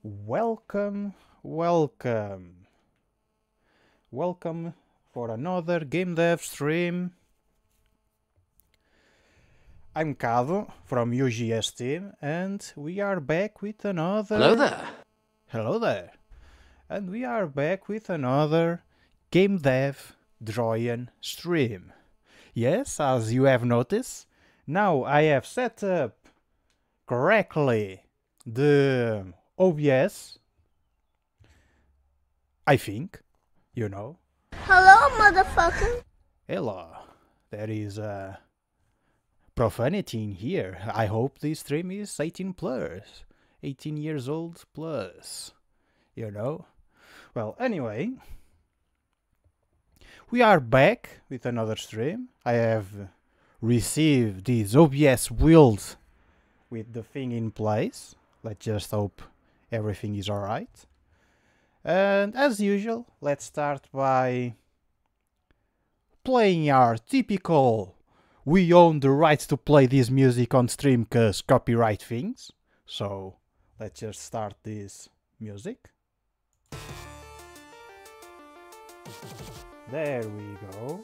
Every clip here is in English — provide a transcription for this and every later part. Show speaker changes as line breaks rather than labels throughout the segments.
Welcome for another game dev stream. I'm Kaado from UGS team, and we are back with another...
Hello there.
Hello there. And we are back with another game dev Droian stream. Yes, as you have noticed, now I have set up correctly the OBS, I think, you know.
Hello, motherfucker.
Hello. There is profanity in here. I hope this stream is 18 plus. 18 years old plus. You know? Well, anyway, we are back with another stream. I have received this OBS build with the thing in place. Let's just hope everything is alright. And as usual, let's start by playing our typical we own the rights to play this music on stream cause copyright things. So let's just start this music. There we go.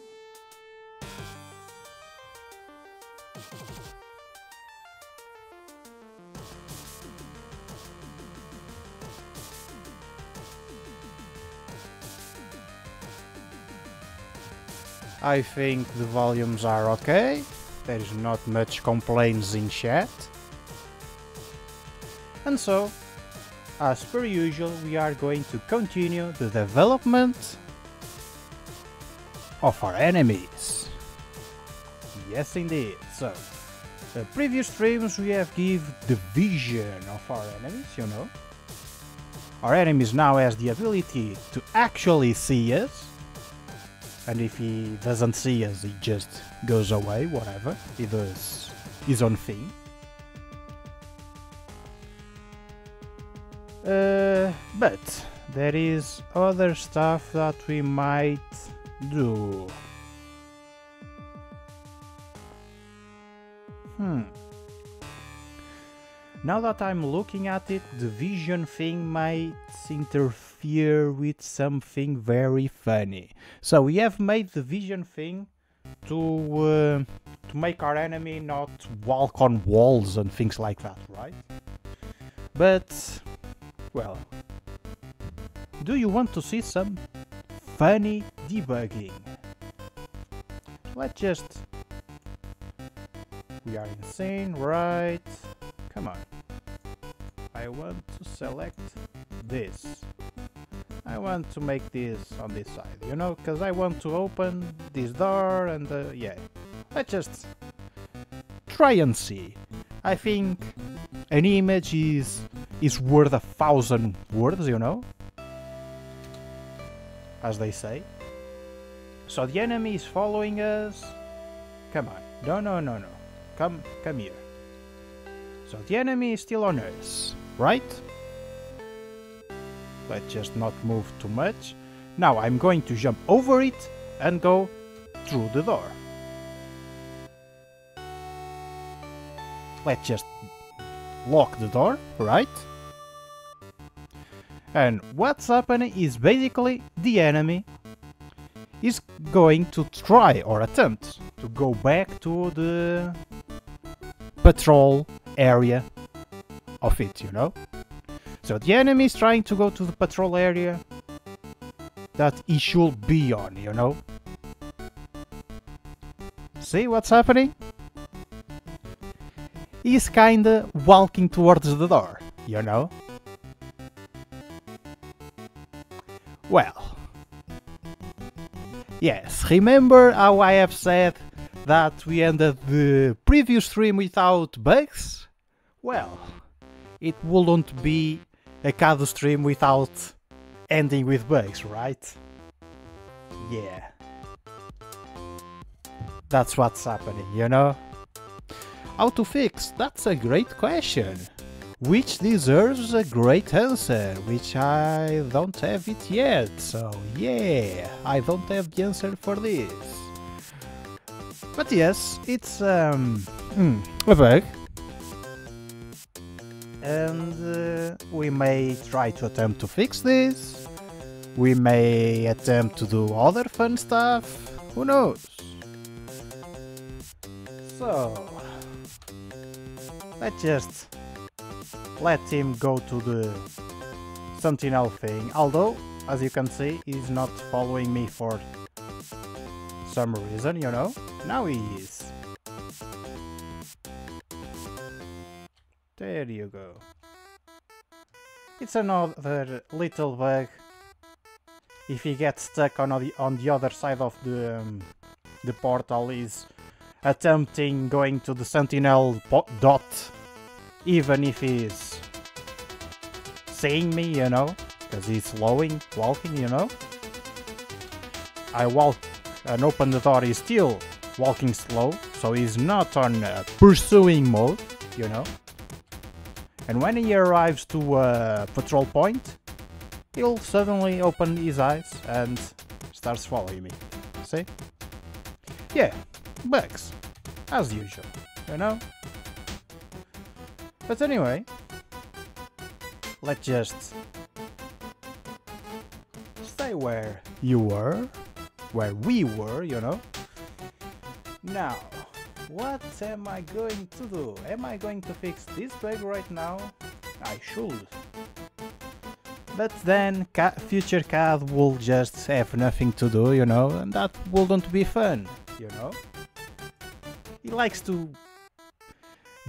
I think the volumes are okay. There is not much complaints in chat. And so, as per usual, we are going to continue the development of our enemies. Yes, indeed. So, the previous streams we have give the vision of our enemies, you know. Our enemies now has the ability to actually see us. And if he doesn't see us, he just goes away, whatever. He does his own thing. But there is other stuff that we might do. Now that I'm looking at it, the vision thing might interfere with something very funny. So we have made the vision thing to make our enemy not walk on walls and things like that, right? But, well, do you want to see some funny debugging? Let's just... We are insane, right? Come on. I want to select this. I want to make this on this side, you know, because I want to open this door and yeah. Let's just try and see. I think an image is worth 1,000 words, you know, as they say. So the enemy is following us. Come on. No. Come here. So the enemy is still on us, right? Let's just not move too much. Now I'm going to jump over it and go through the door. Let's just lock the door, right? And what's happening is basically the enemy is going to try or attempt to go back to the patrol area of it, you know? So the enemy is trying to go to the patrol area that he should be on, you know? See what's happening? He's kinda walking towards the door, you know? Well, yes, remember how I have said that we ended the previous stream without bugs? Well, it wouldn't be a Kaado stream without ending with bugs, right? Yeah. That's what's happening, you know? How to fix? That's a great question. Which deserves a great answer, which I don't have it yet, so yeah, I don't have the answer for this. But yes, it's a bug. and we may try to attempt to fix this. We may attempt to do other fun stuff. Who knows? So let's just let him go to the Sentinel thing, although as you can see he's not following me for some reason, you know. Now he is. There you go. It's another little bug. If he gets stuck on the other side of the portal, he's attempting going to the Sentinel dot, even if he's seeing me, you know, because he's walking, you know. I walk and open the door, he's still walking slow, so he's not on pursuing mode, you know. And when he arrives to a patrol point, he'll suddenly open his eyes and starts following me. See? Yeah, bugs, as usual, you know? But anyway, let's just stay where you were, where we were, you know? Now, what am I going to do? Am I going to fix this bug right now? I should. But then future Kaado will just have nothing to do, you know, and that wouldn't be fun, you know? He likes to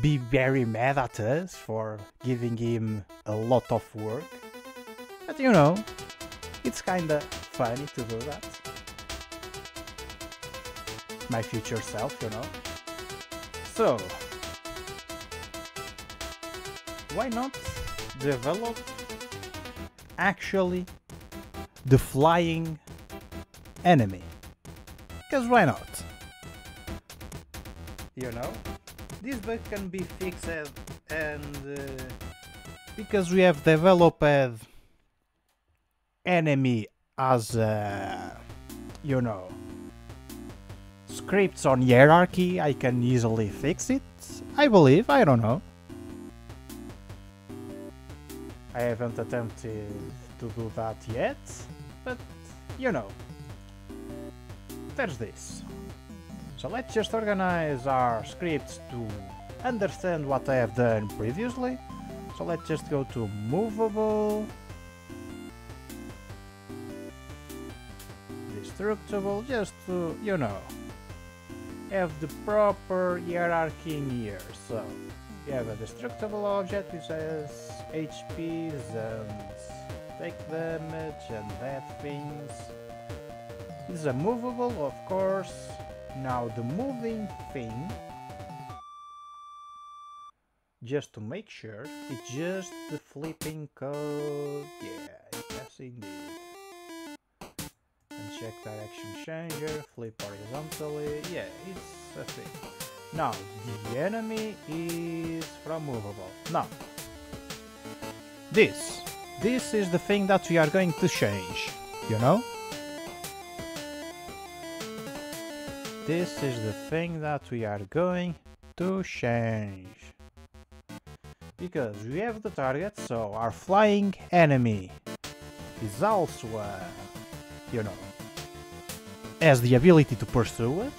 be very mad at us for giving him a lot of work. But you know, it's kinda funny to do that. My future self, you know? So, why not develop actually the flying enemy? Because why not? You know? This bug can be fixed and because we have developed enemy as you know, scripts on hierarchy, I can easily fix it, I believe, I don't know. I haven't attempted to do that yet, but you know, there's this. So let's just organize our scripts to understand what I have done previously. So let's just go to movable, destructible, just to, you know, have the proper hierarchy in here. So you have a destructible object which has HPs and take damage and bad things. This is a movable, of course. Now the moving thing, just to make sure, it's just the flipping code. Yeah, yes indeed. And check direction changer, flip horizontally. Yeah, it's a thing. Now the enemy is from movable. Now this is the thing that we are going to change, you know? This is the thing that we are going to change. Because we have the target, so our flying enemy is also, you know, has the ability to pursue us.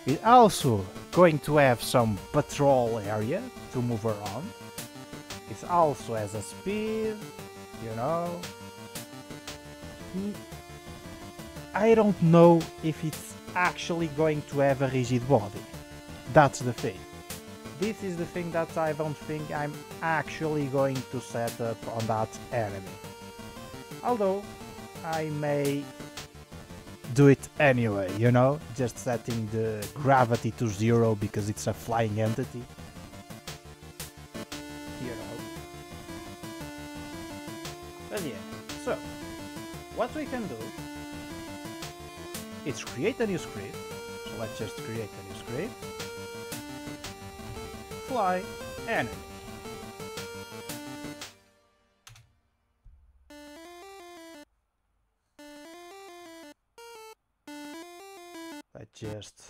It's also going to have some patrol area to move around. It also has a speed, you know. I don't know if it's actually going to have a rigid body. That's the thing. This is the thing that I don't think I'm actually going to set up on that enemy. Although I may do it anyway, you know, just setting the gravity to 0 because it's a flying entity. You know. But yeah, so what we can do is create a new script. So let's just create a new script. Fly enemy. Let's just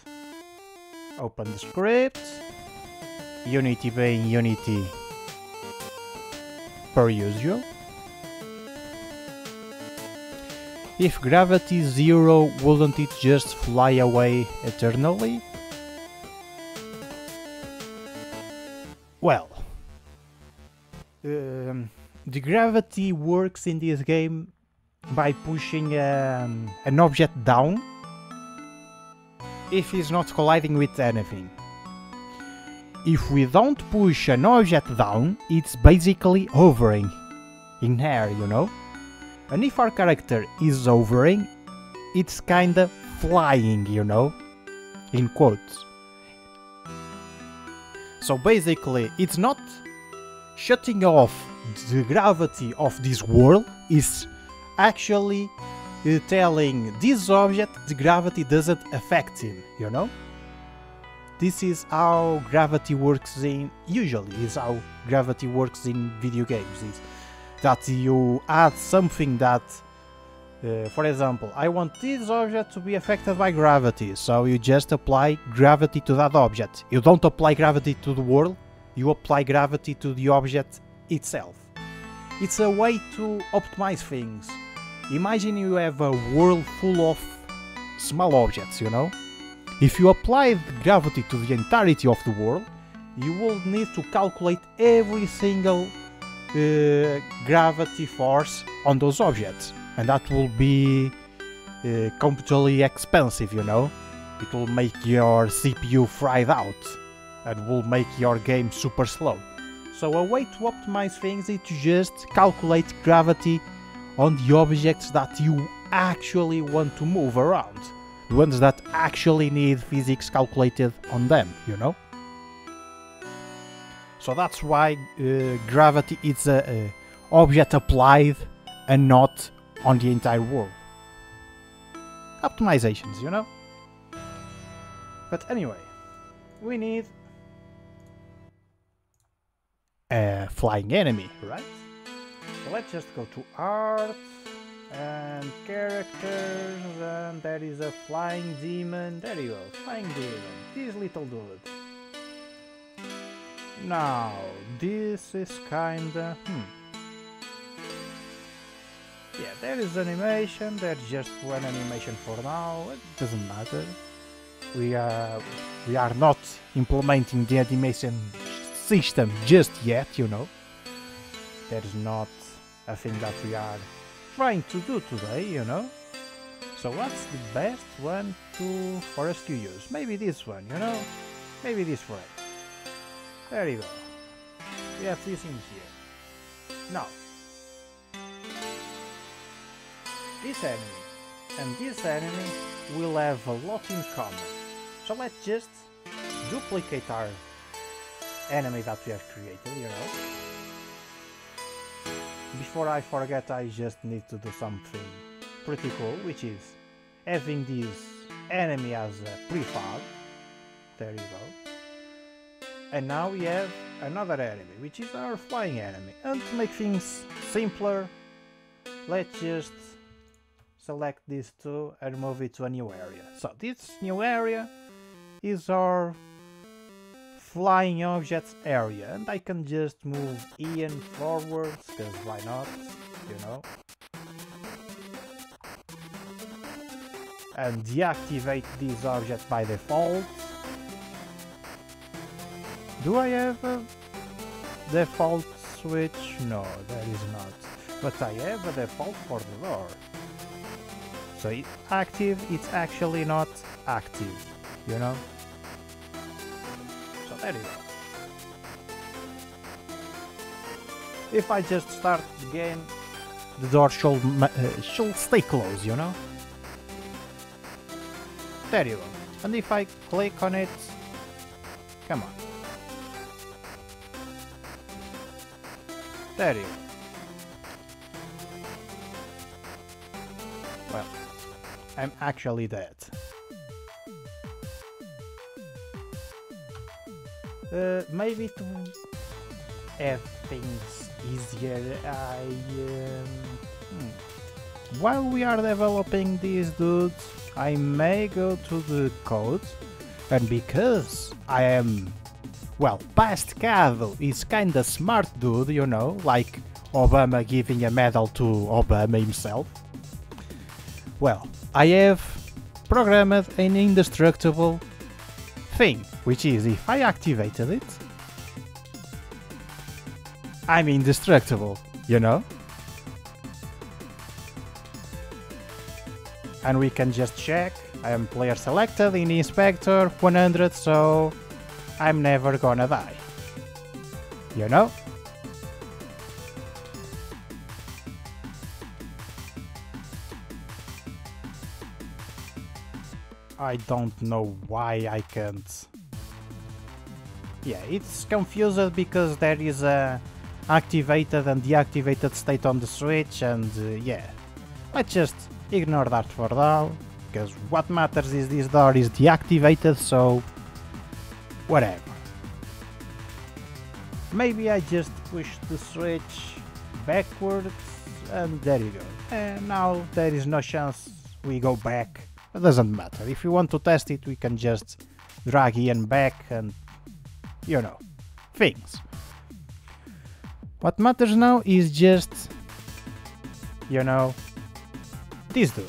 open the script. Unity being Unity per usual. If gravity 0, wouldn't it just fly away eternally? Well, the gravity works in this game by pushing an object down if it's not colliding with anything. If we don't push an object down, it's basically hovering in air, you know? And if our character is hovering, it's kinda flying, you know? In quotes. So basically, it's not shutting off the gravity of this world, it's actually telling this object the gravity doesn't affect him, you know? This is how gravity works usually is how gravity works in video games, is that you add something that, for example, I want this object to be affected by gravity, so you just apply gravity to that object. You don't apply gravity to the world, you apply gravity to the object itself. It's a way to optimize things. Imagine you have a world full of small objects, you know? If you apply gravity to the entirety of the world, you will need to calculate every single gravity force on those objects, and that will be computationally expensive, you know? It will make your CPU fried out and will make your game super slow. So a way to optimize things is to just calculate gravity on the objects that you actually want to move around. The ones that actually need physics calculated on them, you know? So that's why gravity is a object applied and not on the entire world. Optimizations, you know? But anyway, we need a flying enemy, right? So let's just go to art and characters, and there is a flying demon. There you go, flying demon. This little dude. Now, this is kinda... Yeah, there is animation, there's just one animation for now, it doesn't matter. We are not implementing the animation system just yet, you know. That is not a thing that we are trying to do today, you know. So what's the best one for us to use? Maybe this one, you know. Maybe this one. There you go. We have this in here. Now, this enemy and this enemy will have a lot in common. So let's just duplicate our enemy that we have created, you know. Before I forget, I just need to do something pretty cool, which is having this enemy as a prefab. There you go. And now we have another enemy, which is our flying enemy. And to make things simpler, let's just select these two and move it to a new area. So this new area is our flying objects area, and I can just move Ian forwards, because why not, you know. And deactivate this object by default. Do I have a default switch? No, there is not. But I have a default for the door. So it's active, it's actually not active, you know? So there you go. If I just start the game, the door should stay closed, you know? There you go. And if I click on it, come on. There you go. Well, I'm actually dead. Maybe to have things easier, while we are developing these dudes, I may go to the code, and because I am, well, past Kaado is kinda smart dude, you know, like Obama giving a medal to Obama himself. Well, I have programmed an indestructible thing, which is if I activated it, I'm indestructible, you know? And we can just check, I am player selected in inspector 100, so I'm never gonna die, you know? I don't know why I can't. Yeah, it's confused because there is a activated and deactivated state on the Switch, and yeah, let's just ignore that for now, because what matters is this door is deactivated, so whatever. Maybe I just push the Switch backwards and there you go. And now there is no chance we go back. It doesn't matter. If you want to test it, we can just drag Ian back and, you know, things. What matters now is just, you know, this dude.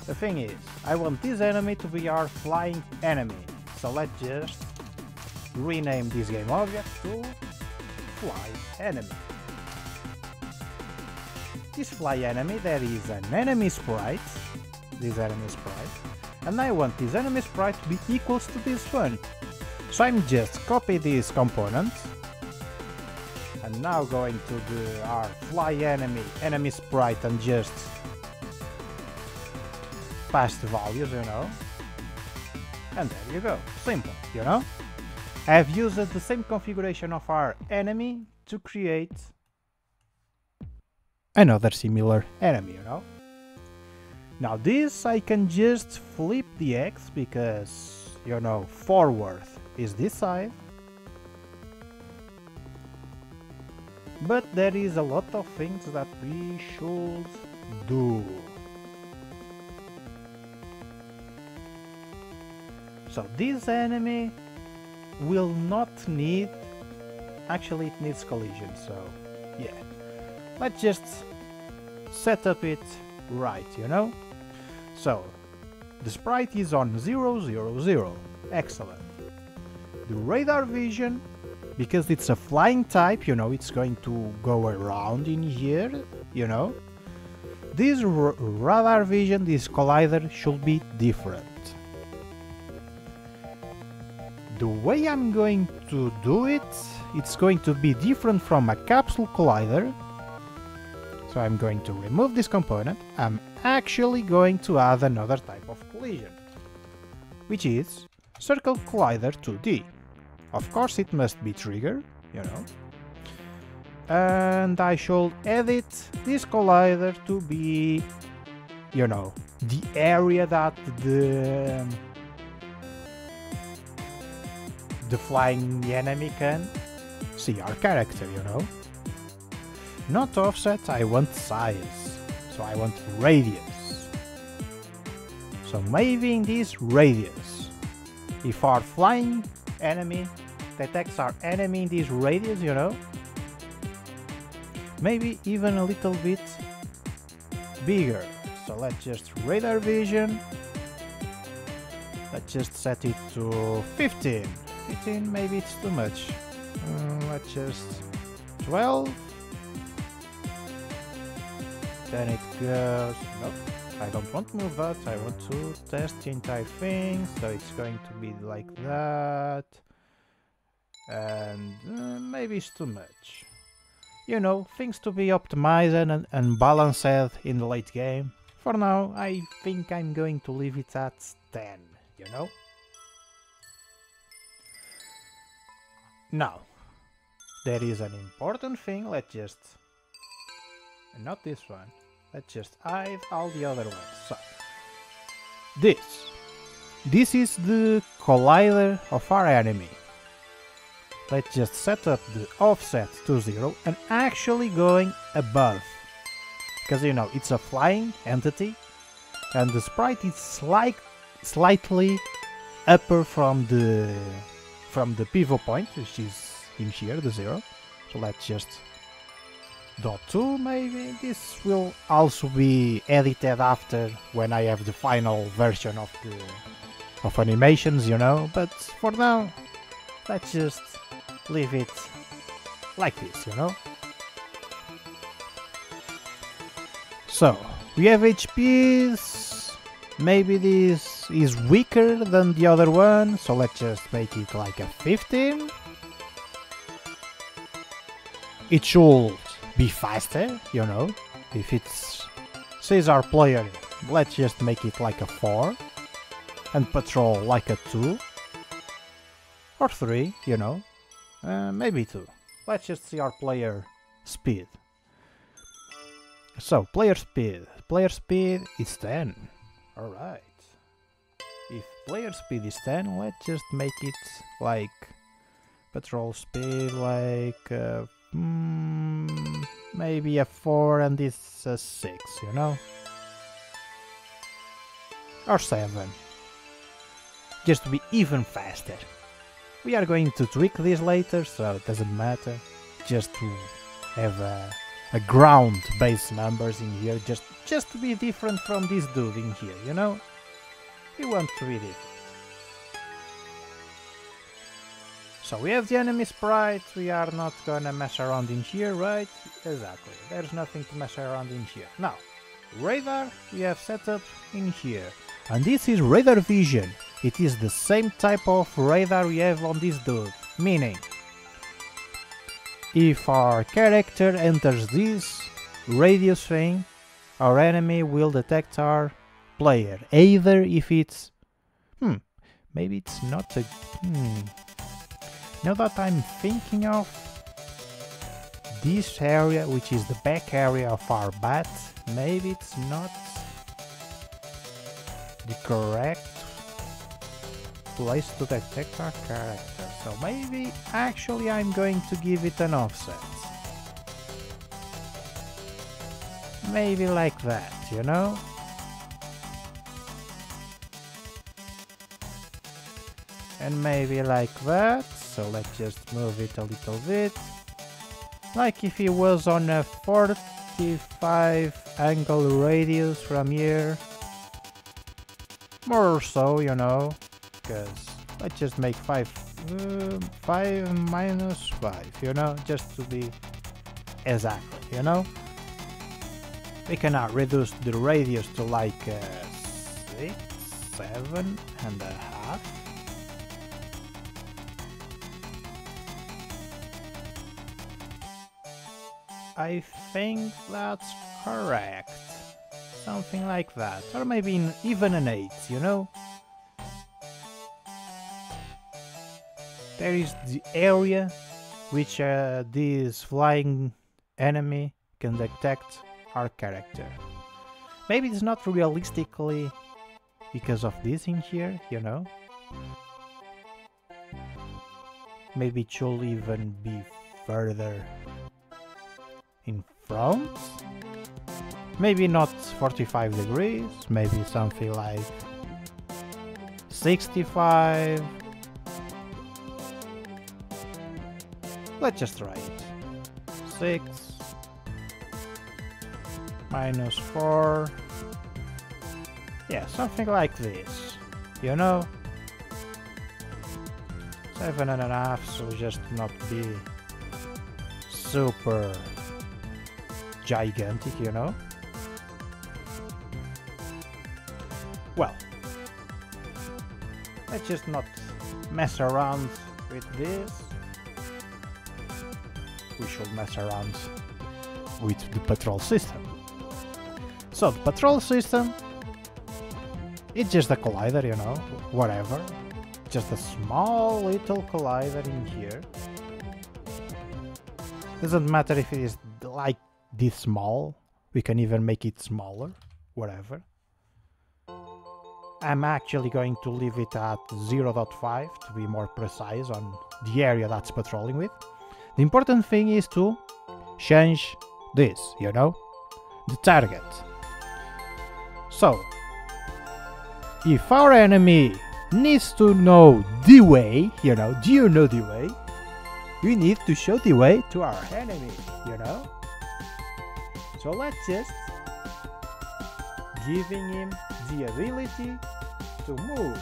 The thing is, I want this enemy to be our flying enemy. So let's just rename this game object to fly enemy. This fly enemy, there is an enemy sprite, this enemy sprite, and I want this enemy sprite to be equals to this one. So I'm just copy this component, and now going to our fly enemy sprite, and just pass the values, you know, and there you go, simple, you know. I have used the same configuration of our enemy to create another similar enemy, you know. Now this I can just flip the X because, you know, forward is this side. But there is a lot of things that we should do. So this enemy will not need, actually it needs collision, so yeah. Let's just set up it right, you know? So, the sprite is on 0, 0, 0. Excellent. The radar vision, because it's a flying type, you know, it's going to go around in here, you know? This radar vision, this collider, should be different. The way I'm going to do it, it's going to be different from a capsule collider. So I'm going to remove this component. I'm actually going to add another type of collision, which is Circle Collider 2D. Of course it must be triggered, you know. And I should edit this collider to be, you know, the area that the flying enemy can see our character, you know. Not offset, I want size, so I want radius. So maybe in this radius, if our flying enemy detects our enemy in this radius, you know, maybe even a little bit bigger. So let's just radar vision, let's just set it to 15. 15, maybe it's too much. Let's just 12. Then it goes, nope, I don't want to move that, I want to test the entire thing, so it's going to be like that, and maybe it's too much. You know, things to be optimized and balanced in the late game. For now, I think I'm going to leave it at 10, you know? Now, there is an important thing, let's just... not this one. Let's just hide all the other ones. So, this is the collider of our enemy. Let's just set up the offset to 0 and actually going above. Because, you know, it's a flying entity and the sprite is slightly upper from the pivot point, which is in here, the 0. So let's just 2 maybe. This will also be edited after, when I have the final version of animations, you know, but for now let's just leave it like this, you know. So we have HPs. Maybe this is weaker than the other one, so let's just make it like a 15. It should be faster, you know. If it's Caesar player, let's just make it like a 4. And patrol like a 2. Or 3, you know. Maybe 2. Let's just see our player speed. So, player speed. Player speed is 10. Alright. If player speed is 10, let's just make it like patrol speed like maybe a 4 and this a 6, you know? Or 7. Just to be even faster. We are going to tweak this later, so it doesn't matter. Just to have a ground base numbers in here, just to be different from this dude in here, you know? We want to be different. So we have the enemy sprite, we are not gonna mess around in here, right? Exactly, there's nothing to mess around in here. Now, radar we have set up in here. And this is radar vision. It is the same type of radar we have on this dude. Meaning, if our character enters this radius thing, our enemy will detect our player. Either if it's... maybe it's not a... Now that I'm thinking of, this area, which is the back area of our bat, maybe it's not the correct place to detect our character. So maybe actually I'm going to give it an offset. Maybe like that, you know? And maybe like that. So let's just move it a little bit. Like if it was on a 45 angle radius from here. More or so, you know. Because let's just make 5 minus 5, you know, just to be exactly, you know. We cannot reduce the radius to like 6, 7.5. I think that's correct. Something like that. Or maybe even an 8, you know? There is the area which this flying enemy can detect our character. Maybe it's not realistically because of this in here, you know? Maybe it should even be further in front? Maybe not 45 degrees, maybe something like 65. Let's just try it. 6 minus 4. Yeah, something like this, you know? 7.5, so just not be super gigantic, you know? Well, let's just not mess around with this. We should mess around with the patrol system. So the patrol system, it's just a collider, you know, whatever. Just a small little collider in here. Doesn't matter if it is like this small, we can even make it smaller, whatever. I'm actually going to leave it at 0.5 to be more precise on the area that's patrolling with. The important thing is to change this, you know, the target. So, if our enemy needs to know the way, you know, do you know the way? We need to show the way to our enemy, you know? So let's just giving him the ability to move.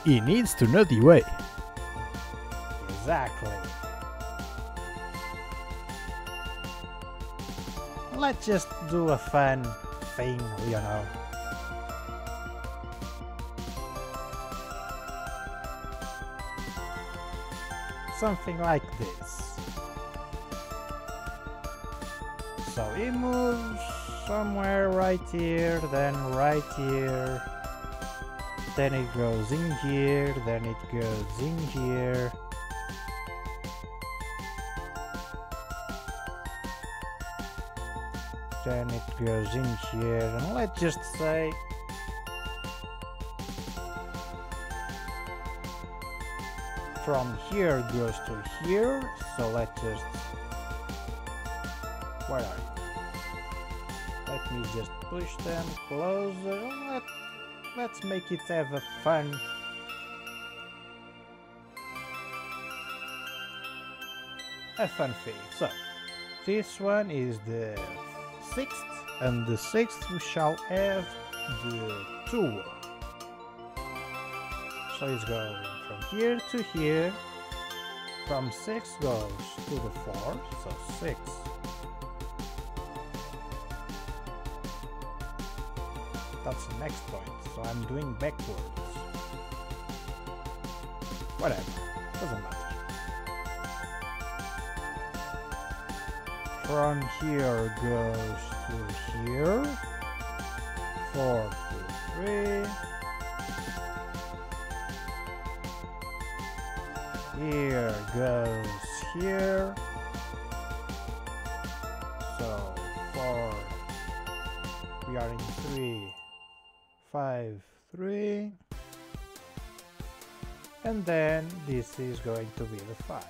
He needs to know the way. Exactly. Let's just do a fun thing, you know. Something like this. So he moves somewhere right here, then right here. Then it goes in here, then it goes in here. Then it goes in here, and let's just say from here goes to here, so let's just, where are you? Let me just push them closer. Let's make it have a fun thing. So this one is the 6th, and the 6th we shall have the 2. So it's going from here to here. From 6 goes to the 4, so 6. That's the next point, so I'm doing backwards. Whatever, doesn't matter. From here goes to here. 4 to 3. Here goes here. So 4. We are in 3. 5, 3, and then this is going to be the 5.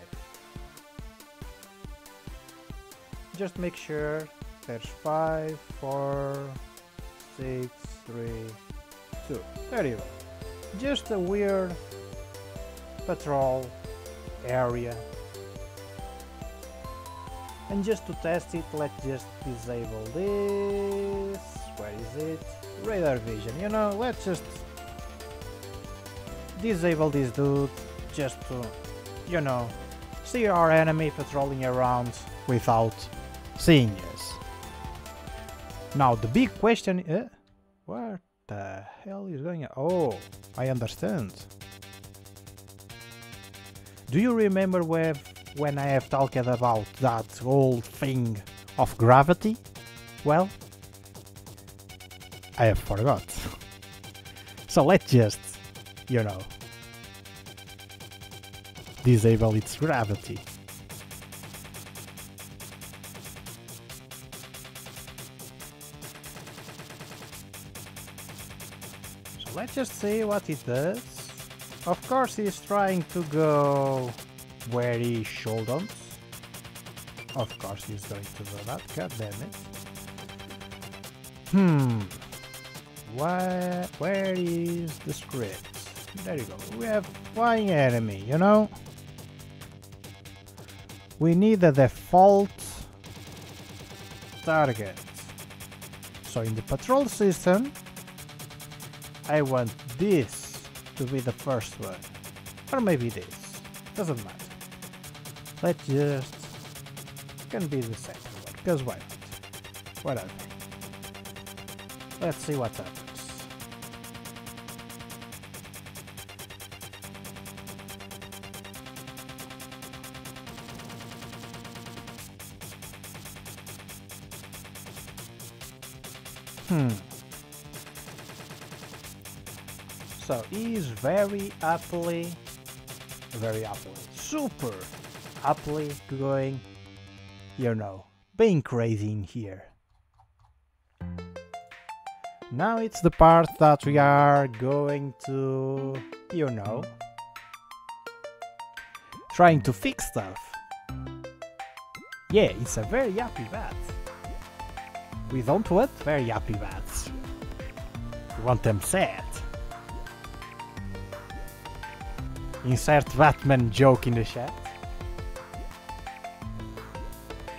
Just make sure there's 5, 4, 6, 3, 2. There you go. Just a weird patrol area. And just to test it, let's just disable this. Where is it? Radar vision, you know, let's just disable this dude just to, you know, see our enemy patrolling around without seeing us. Now the big question is, what the hell is going on? Oh, I understand. Do you remember when I have talked about that whole thing of gravity? Well, I have forgot. So let's just, you know, disable its gravity. So let's just see what it does. Of course he's trying to go where he shouldn't. Of course he's going to do that, god damn it. Where is the script? There you go. We have flying enemy, you know? We need a default target. So in the patrol system, I want this to be the first one. Or maybe this. Doesn't matter. Let's just... can be the second one, because why not? Whatever. Let's see what happens. So he's very happily, super happily going, you know, being crazy in here. Now it's the part that we are going to, you know, trying to fix stuff. Yeah, it's a very happy bat. We don't want very happy bats. We want them sad. Insert Batman joke in the chat.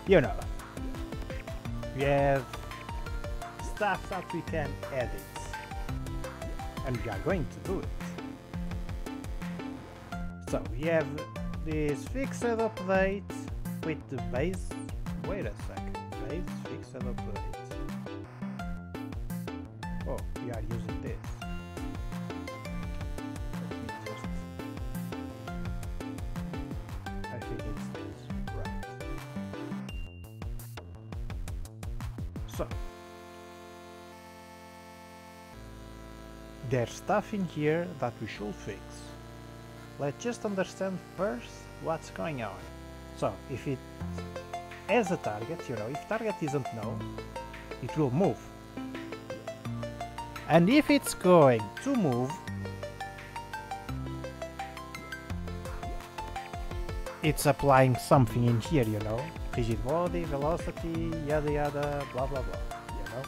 You know, we have stuff that we can edit, and we are going to do it. So we have this fixed update with the base. Wait a second, base fixed update. Oh, we are using this. Let me just. I think it's this, right? So there's stuff in here that we should fix. Let's just understand first what's going on. So if it has a target, you know, if target isn't known, it will move. And if it's going to move, it's applying something in here, you know, rigid body, velocity, yada yada, blah blah blah, you know.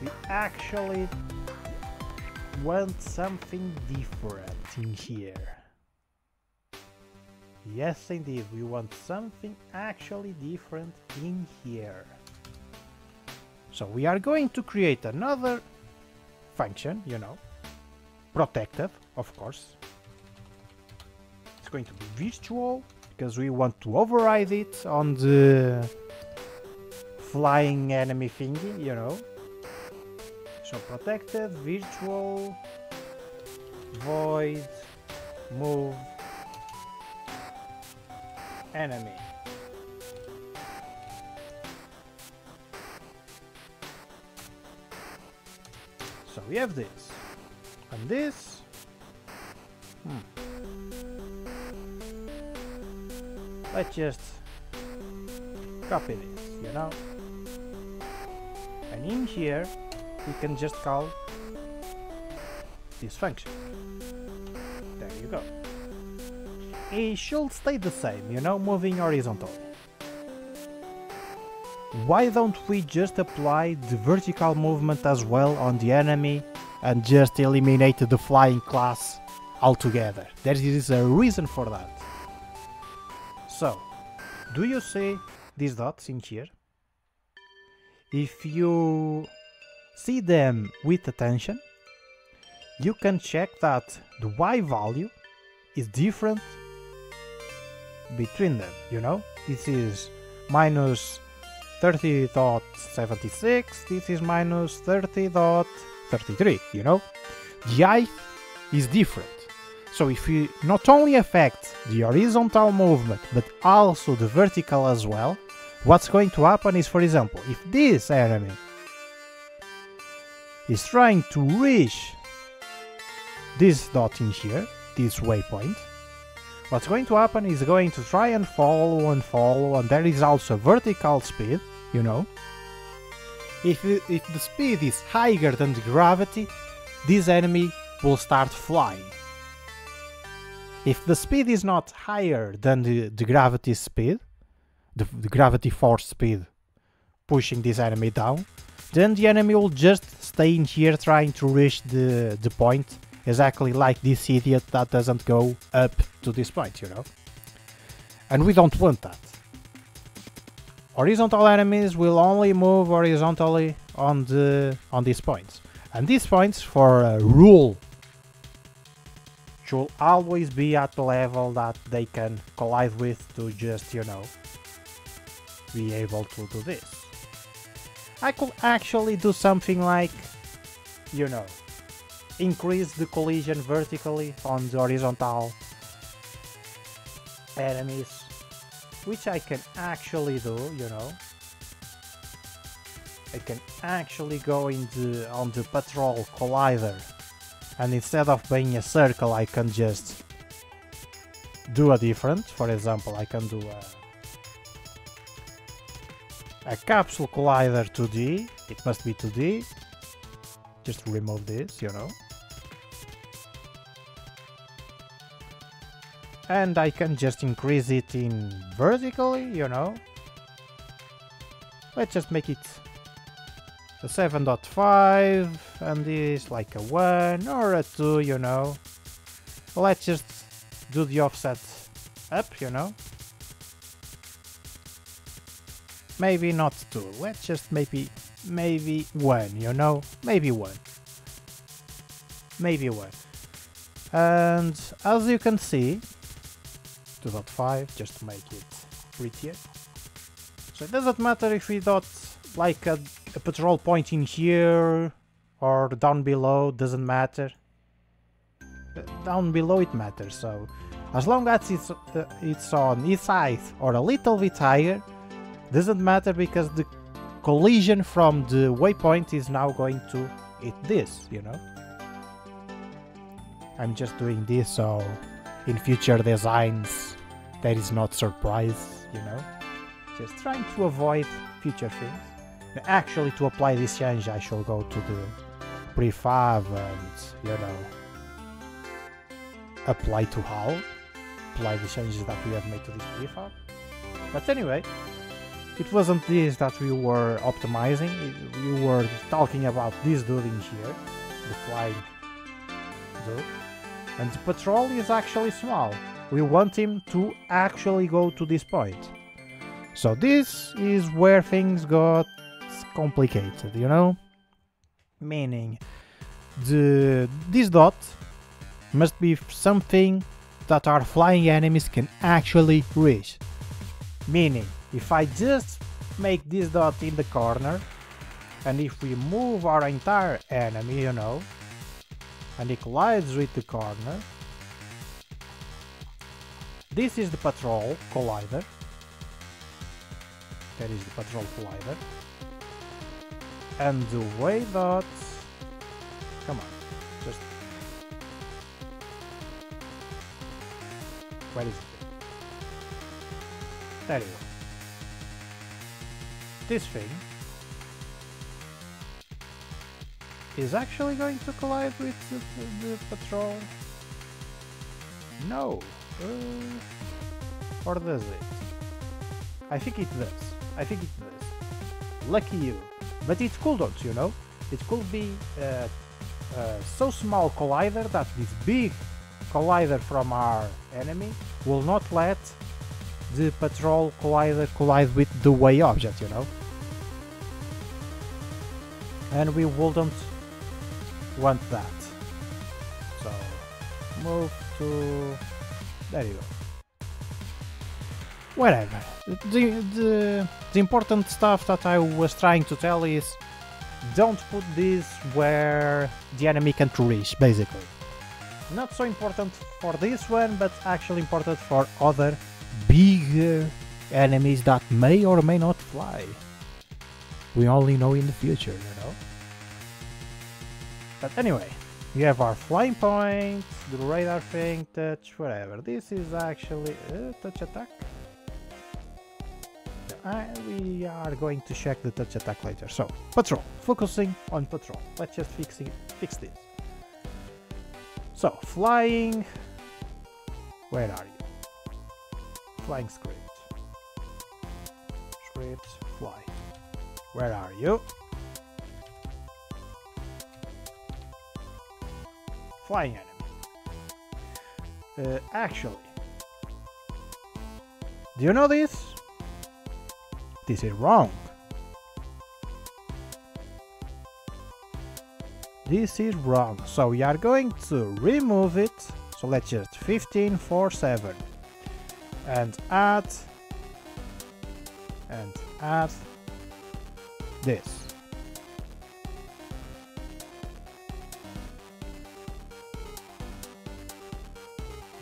We actually want something different in here. Yes, indeed, we want something actually different in here. So we are going to create another function, you know, protective, of course. It's going to be virtual, because we want to override it on the flying enemy thingy, you know. So protected, virtual, void, move, enemy. So we have this, and this. Let's just copy this, you know. And in here, we can just call this function. There you go. It should stay the same, you know, moving horizontally. Why don't we just apply the vertical movement as well on the enemy and just eliminate the flying class altogether? There is a reason for that. So, do you see these dots in here? If you see them with attention, you can check that the Y value is different between them, you know? This is minus 30.76, this is minus 30.33, you know? The height is different. So if we not only affect the horizontal movement, but also the vertical as well, what's going to happen is, for example, if this enemy is trying to reach this dot in here, this waypoint, what's going to happen is going to try and follow, and there is also vertical speed, you know. If the speed is higher than the gravity, this enemy will start flying. If the speed is not higher than the gravity speed, the gravity force speed pushing this enemy down, then the enemy will just stay in here trying to reach the point, exactly like this idiot that doesn't go up to this point, you know. And we don't want that. Horizontal enemies will only move horizontally on these points. And these points, for a rule, should always be at the level that they can collide with to just, you know, be able to do this. I could actually do something like, you know, increase the collision vertically on the horizontal enemies, which I can actually do, you know. I can actually go on the patrol collider, and instead of being a circle I can just do a different. For example, I can do a capsule collider 2D, it must be 2D, just remove this, you know. And I can just increase it in vertically, you know. Let's just make it a 7.5 and this like a 1 or a 2, you know. Let's just do the offset up, you know. Maybe not 2, let's just maybe 1, you know, maybe 1. And as you can see, 2.5, just to make it prettier. So it doesn't matter if we got like a patrol point in here or down below, doesn't matter. Down below it matters, so as long as it's on each side or a little bit higher, doesn't matter, because the collision from the waypoint is now going to hit this, you know. I'm just doing this so in future designs there is not surprise, you know. Just trying to avoid future things. Actually, to apply this change I shall go to the prefab and, you know, apply to HAL, apply the changes that we have made to this prefab. But anyway, it wasn't this that we were optimizing, we were talking about this dude in here, the flying dude. And the patrol is actually small, we want him to actually go to this point. So this is where things got complicated, you know? Meaning, this dot must be something that our flying enemies can actually reach. Meaning, if I just make this dot in the corner, and if we move our entire enemy, you know, and it collides with the corner, this is the patrol collider. That is the patrol collider. And the way that... Come on, just... Where is it? There you go. This thing is actually going to collide with the patrol. No. Or does it? I think it does. Lucky you. But it couldn't, you know? It could be so small collider that this big collider from our enemy will not let the patrol collider collide with the way object, you know? And we wouldn't want that. So, move to... There you go. Whatever. The important stuff that I was trying to tell is don't put this where the enemy can't reach, basically. Not so important for this one, but actually important for other bigger enemies that may or may not fly. We only know in the future, you know. But anyway, we have our flying point, the radar thing, touch, whatever. This is actually touch attack. We are going to check the touch attack later. So, patrol, focusing on patrol. Let's just fix this. So, flying. Where are you? Flying script. Script, fly. Where are you? Flying enemy. Actually, do you know this? This is wrong. This is wrong. So we are going to remove it. So let's just 1547 and add this.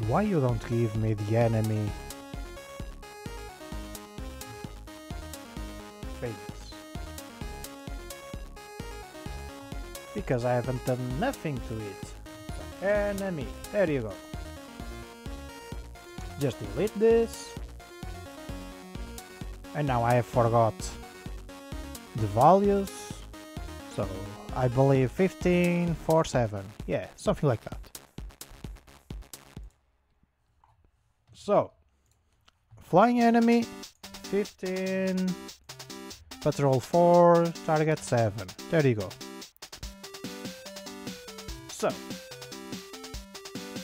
Why you don't give me the enemy phase? Because I haven't done nothing to it. Enemy, there you go. Just delete this. And now I have forgot the values. So I believe 1547. Yeah, something like that. So, flying enemy, 15, patrol 4, target 7. There you go. So,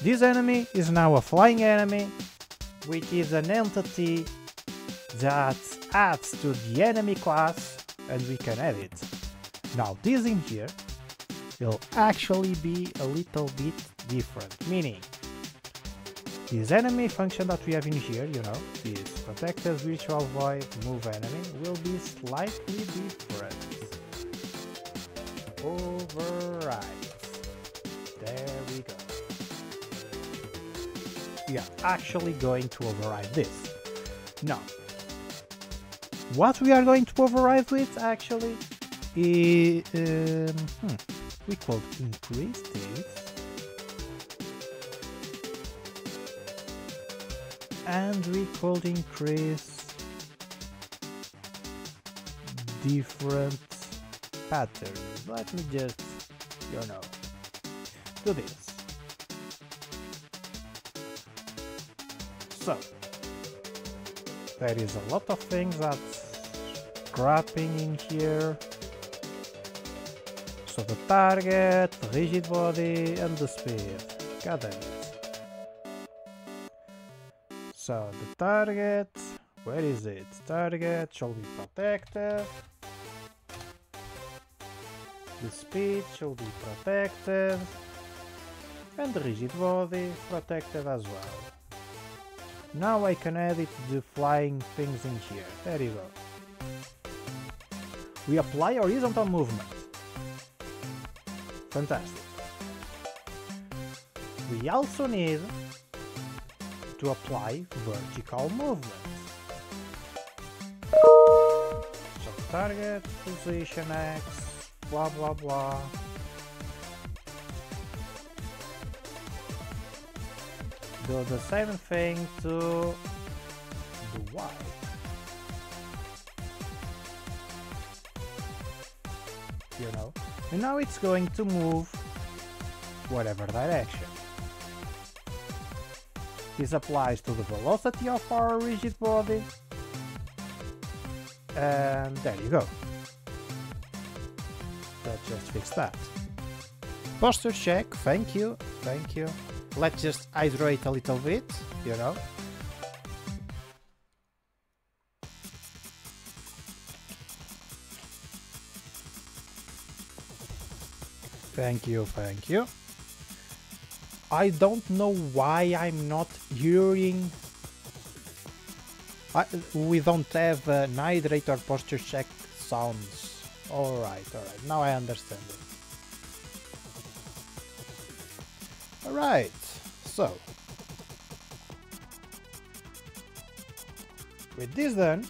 This enemy is now a flying enemy, which is an entity that adds to the enemy class, and we can edit. Now this in here will actually be a little bit different, meaning this enemy function that we have in here, you know, this protected virtual void move enemy, will be slightly different. Override. There we go. We are actually going to override this. Now, what we are going to override with actually is we could increase this and we could increase different patterns. Let me just, you know, do this. So there is a lot of things that's scrapping in here. So the target, the rigid body, and the speed. God damn it. So the target, where is it? Target shall be protected. The speed shall be protected. And the rigid body protected as well. Now I can edit the flying things in here. There you go. We apply horizontal movement. Fantastic. We also need to apply vertical movement. So target, position X, blah blah blah. Do the same thing to the Y. You know, and now it's going to move whatever direction. This applies to the velocity of our rigid body, and there you go. Let's just fix that. Posture check, thank you, thank you. Let's just hydrate a little bit, you know. Thank you, thank you. I don't know why I'm not hearing... we don't have an hydrate or posture check sounds. Alright, now I understand it. Alright, so with this done,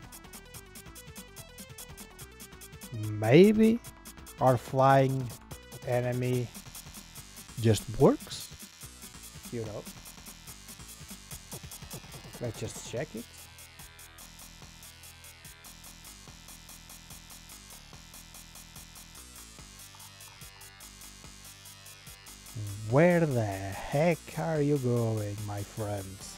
maybe our flying enemy just works, you know. Let's just check it. Where the heck are you going, my friends?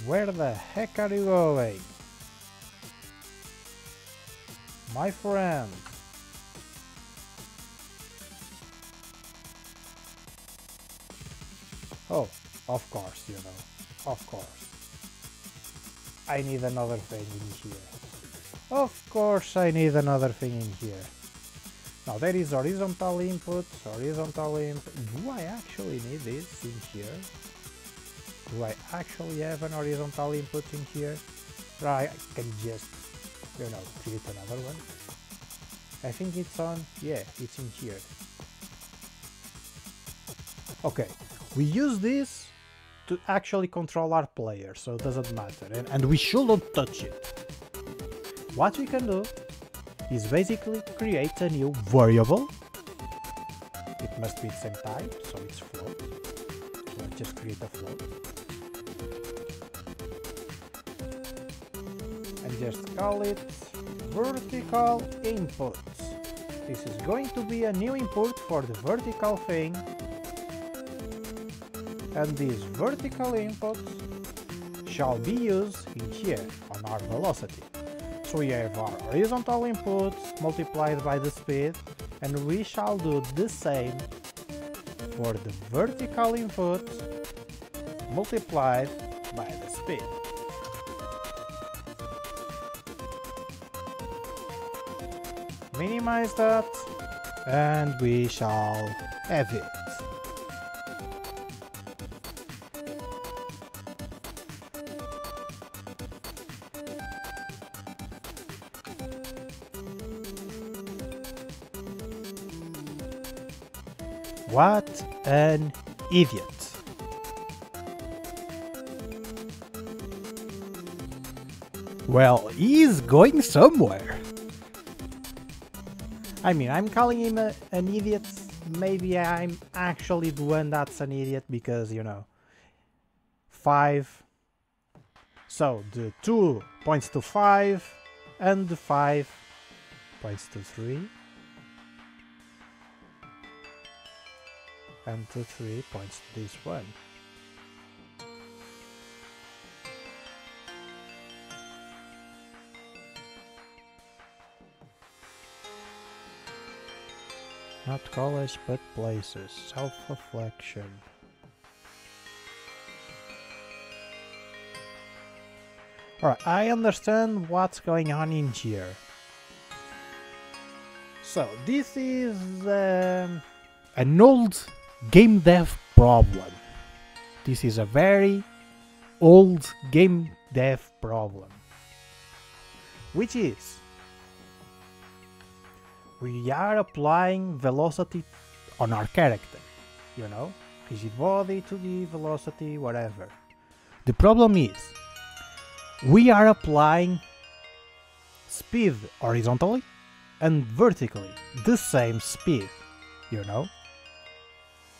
Where the heck are you going? My friend. Oh, of course, you know. Of course. I need another thing in here. Of course I need another thing in here. Now there is horizontal input, horizontal input. Do I actually need this in here? Do I actually have an horizontal input in here? Right, I can just, you know, create another one. I think it's on, yeah, it's in here. Okay, we use this to actually control our player, so it doesn't matter, and we shouldn't touch it. What we can do is basically create a new variable. It must be the same type, so it's float. So let's just create a float. And just call it vertical input. This is going to be a new input for the vertical thing. And these vertical inputs shall be used in here on our velocity. So we have our horizontal input multiplied by the speed, and we shall do the same for the vertical input multiplied by the speed. Minimize that, and we shall have it. What an idiot. Well, he's going somewhere. I mean, I'm calling him an idiot. Maybe I'm actually the one that's an idiot because, you know, 5. So the 2 points to 5 and the 5 points to 3. And the 3 points to this one. Not college, but places. Self-reflection. Alright, I understand what's going on in here. So, this is an old game dev problem. This is a very old game dev problem. Which is, we are applying velocity on our character, you know, rigid body, 2D, velocity, whatever. The problem is, we are applying speed horizontally and vertically, the same speed, you know.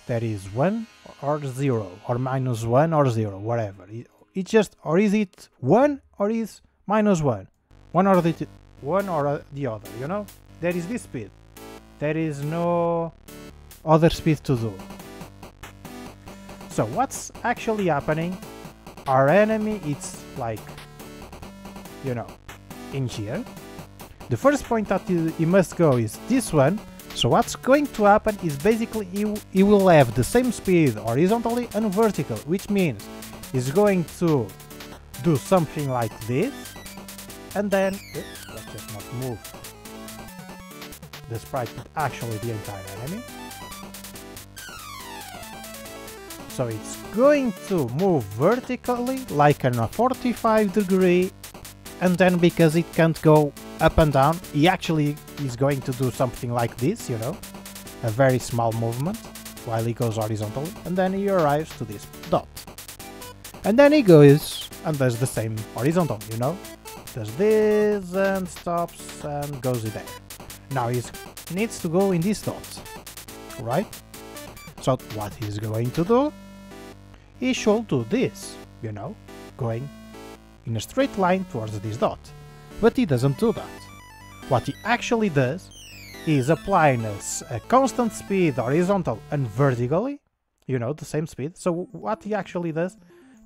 That is 1 or 0, or minus 1 or 0, whatever. It's just, or is it 1 or is minus 1? One or the other, you know? There is this speed. There is no other speed to do. So what's actually happening? Our enemy, it's like, you know, in here. The first point that he must go is this one. So what's going to happen is basically he will have the same speed horizontally and vertical, which means he's going to do something like this, and then let's just not move the sprite, but actually the entire enemy. So it's going to move vertically like on a 45 degree, and then because it can't go up and down, he actually is going to do something like this, you know, a very small movement while he goes horizontally, and then he arrives to this dot. And then he goes and does the same horizontal, you know, does this and stops and goes there. Now he needs to go in this dot, right? So what he's going to do, he should do this, you know, going in a straight line towards this dot. But he doesn't do that. What he actually does is applying a constant speed horizontal and vertically, you know, the same speed. So what he actually does,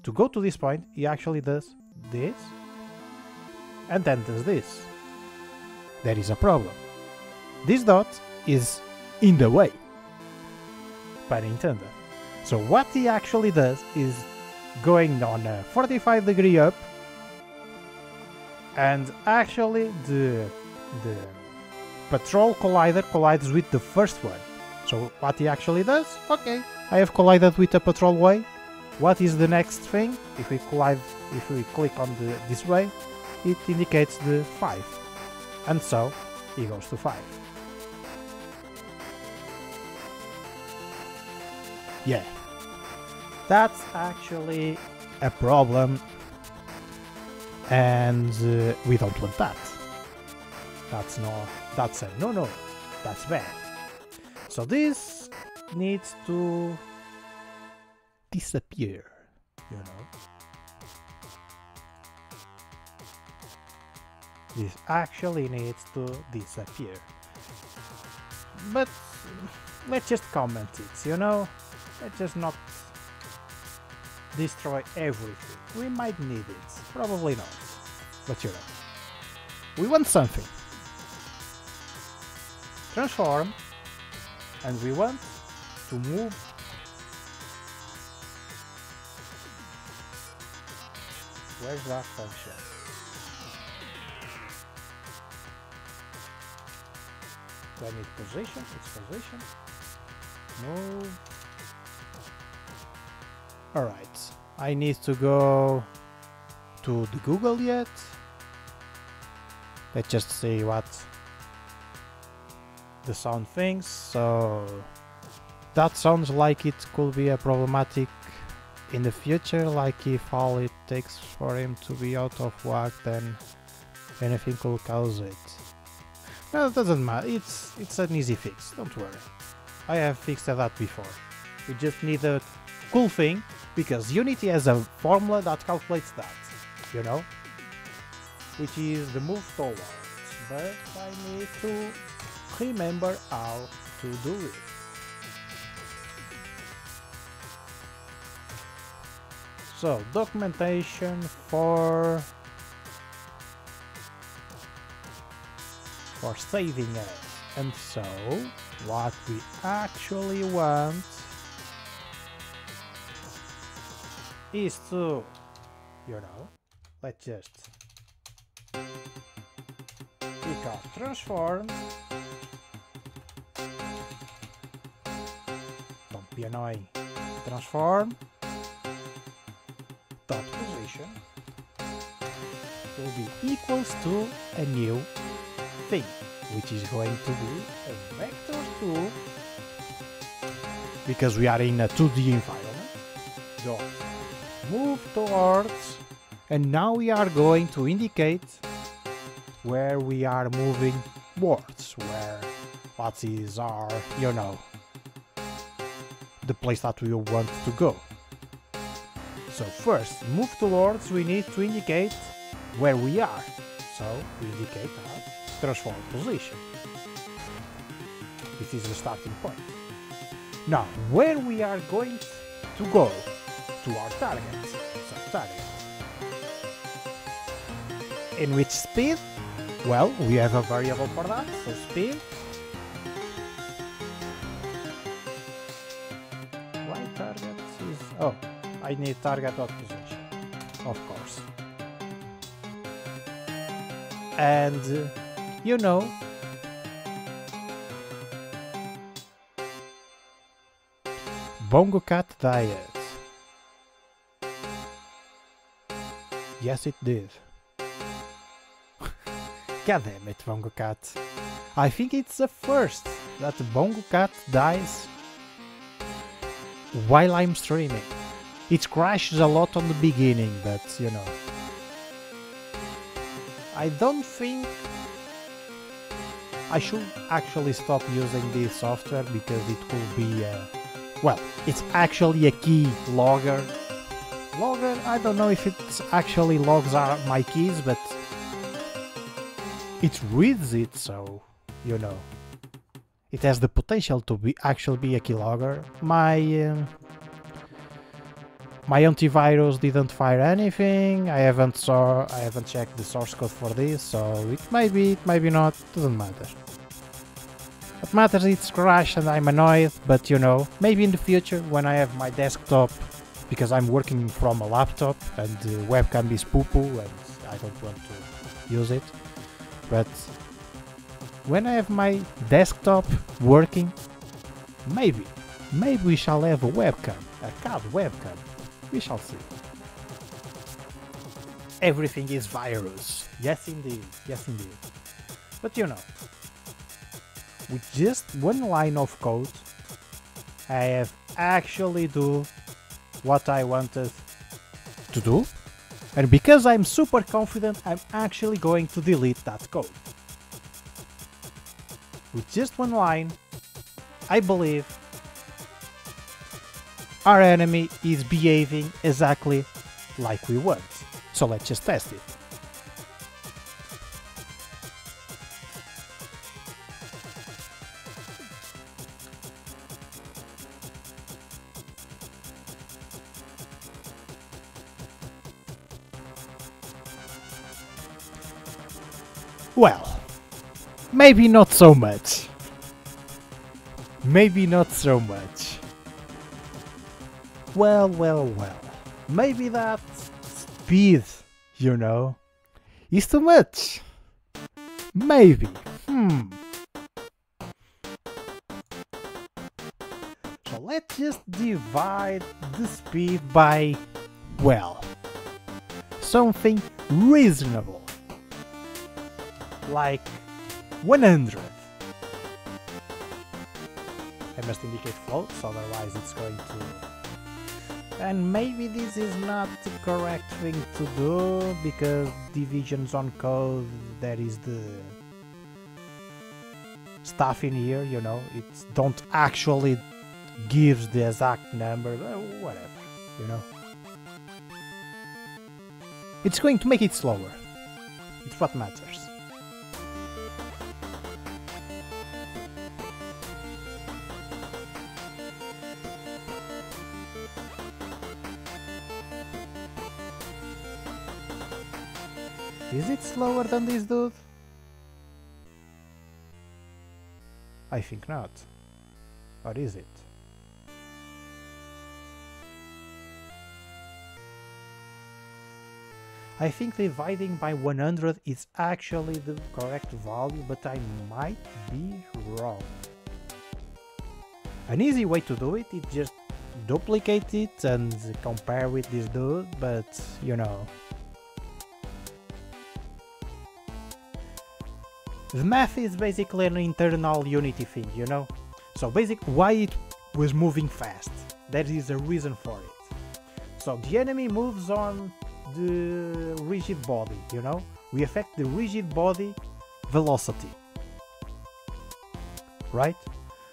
to go to this point, he actually does this, and then does this. There is a problem. This dot is in the way, pun intended. So what he actually does is going on a 45 degree up, and actually the patrol collider collides with the first one. So what he actually does, okay, I have collided with a patrol way. What is the next thing? If we click on this way, it indicates the 5. And so he goes to 5. Yeah, that's actually a problem, and we don't want that. That's a no, that's bad. So this needs to disappear, you know. This actually needs to disappear. But let's just comment it, you know. Let's just not destroy everything. We might need it, probably not, but you know, we want something. Transform and we want to move where's that function? Do I need position? It's position. Move. Alright, I need to go to the Google yet. Let's just see what the sound thinks. So that sounds like it could be a problematic in the future, like if all it takes for him to be out of whack, then anything could cause it. No, it doesn't matter, it's an easy fix, don't worry. I have fixed that before. We just need a cool thing, because Unity has a formula that calculates that, you know? Which is the move towards, but I need to remember how to do it. So, documentation for saving it. And so, what we actually want is to, you know, let's just pick out transform. Don't be annoying. Transform. Dot position will be equals to a new thing, which is going to be a vector 2, because we are in a 2D environment. Dot move towards, and now we are going to indicate where we are moving towards, where what is our, you know, the place that we want to go. So first, move towards, we need to indicate where we are. So we indicate our transform position. This is the starting point. Now, where we are going to go to our target. So target. In which speed? Well, we have a variable for that, so speed. Why target is... oh, I need target dot position, of course. And, you know, Bongo Cat diet. Yes, it did. God damn it, Bongo Cat. I think it's the first that the Bongo Cat dies while I'm streaming. It crashes a lot on the beginning, but you know. I don't think I should actually stop using this software, because it could be well, it's actually a key logger. I don't know if it's actually logs are my keys, but it reads it, so you know, it has the potential to be actually be a keylogger. My antivirus didn't fire anything. I haven't checked the source code for this, so it might be not, doesn't matter. What matters is it's crashed and I'm annoyed, but you know, maybe in the future when I have my desktop, because I'm working from a laptop and the webcam is poo-poo and I don't want to use it. But when I have my desktop working, maybe we shall have a webcam, a Kaado webcam. We shall see. Everything is virus. Yes indeed, yes indeed. But you know, with just one line of code, I have actually do what I wanted to do. And because I'm super confident, I'm actually going to delete that code. With just one line, I believe our enemy is behaving exactly like we want. So let's just test it. Well, maybe not so much. maybe not so much. Well, maybe that speed, you know, is too much. Maybe. So let's just divide the speed by, well, something reasonable. Like 100. I must indicate floats, otherwise it's going to... And maybe this is not the correct thing to do, because divisions on code, there is the stuff in here, you know, it don't actually gives the exact number, whatever, you know. It's going to make it slower. It's what matters. Is it slower than this dude? I think not. Or is it? I think dividing by 100 is actually the correct value, but I might be wrong. An easy way to do it is just duplicate it and compare with this dude, but you know. The math is basically an internal Unity thing, you know? So basically why it was moving fast, there is a reason for it. So the enemy moves on the rigid body, you know? We affect the rigid body velocity, right?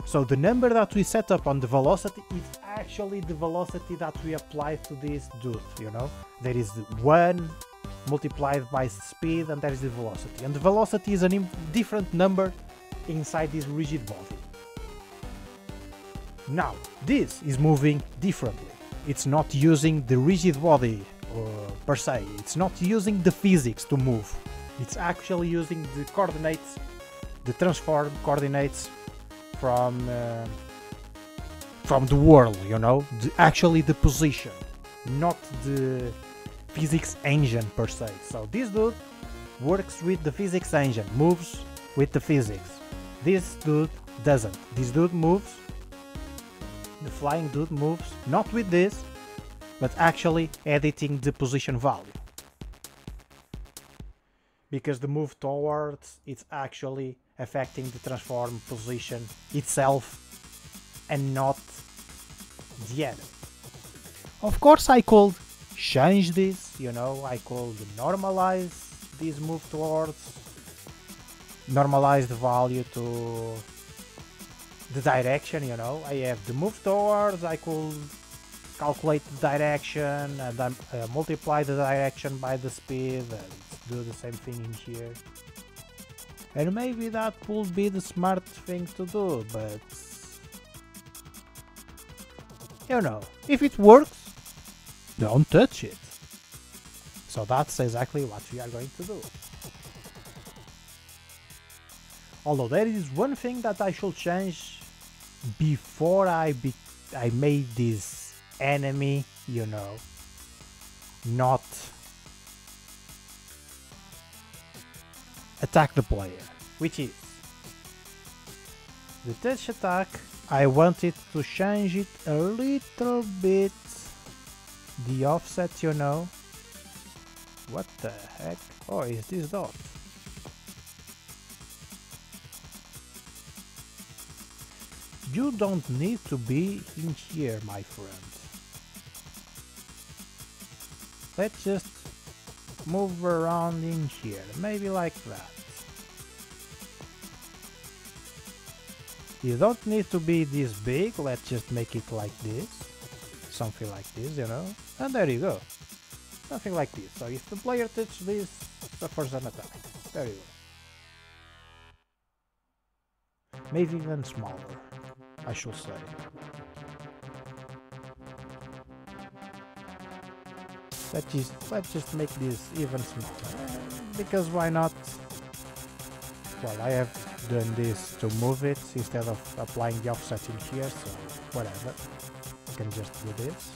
So the number that we set up on the velocity is actually the velocity that we apply to this dude, you know? There is 1 multiplied by speed and there is the velocity. And the velocity is a different number inside this rigid body. Now, this is moving differently. It's not using the rigid body per se. It's not using the physics to move. It's actually using the coordinates, the transform coordinates from the world, you know, actually the position, not the physics engine per se. So this dude works with the physics engine, moves with the physics. This dude doesn't. This dude moves, the flying dude moves, not with this, but actually editing the position value. Because the move towards, it's actually affecting the transform position itself and not the enemy. Of course I could change this, you know, I could normalize this move towards, normalize the value to the direction, you know. I have the move towards, I could calculate the direction and then multiply the direction by the speed and do the same thing in here. And maybe that would be the smart thing to do, but you know, if it works, don't touch it. So that's exactly what we are going to do. Although there is one thing that I should change before I made this enemy, you know, not attack the player, which is the touch attack. I wanted to change it a little bit, the offset, you know. What the heck? Oh, is this dot? You don't need to be in here, my friend. Let's just move around in here, maybe like that. You don't need to be this big, let's just make it like this. Something like this, you know. And there you go. Something like this. So if the player touches this, suffers an attack. There you go. Maybe even smaller, I should say. Let's just make this even smaller. Because why not? Well, I have done this to move it instead of applying the offset in here, so whatever. I can just do this.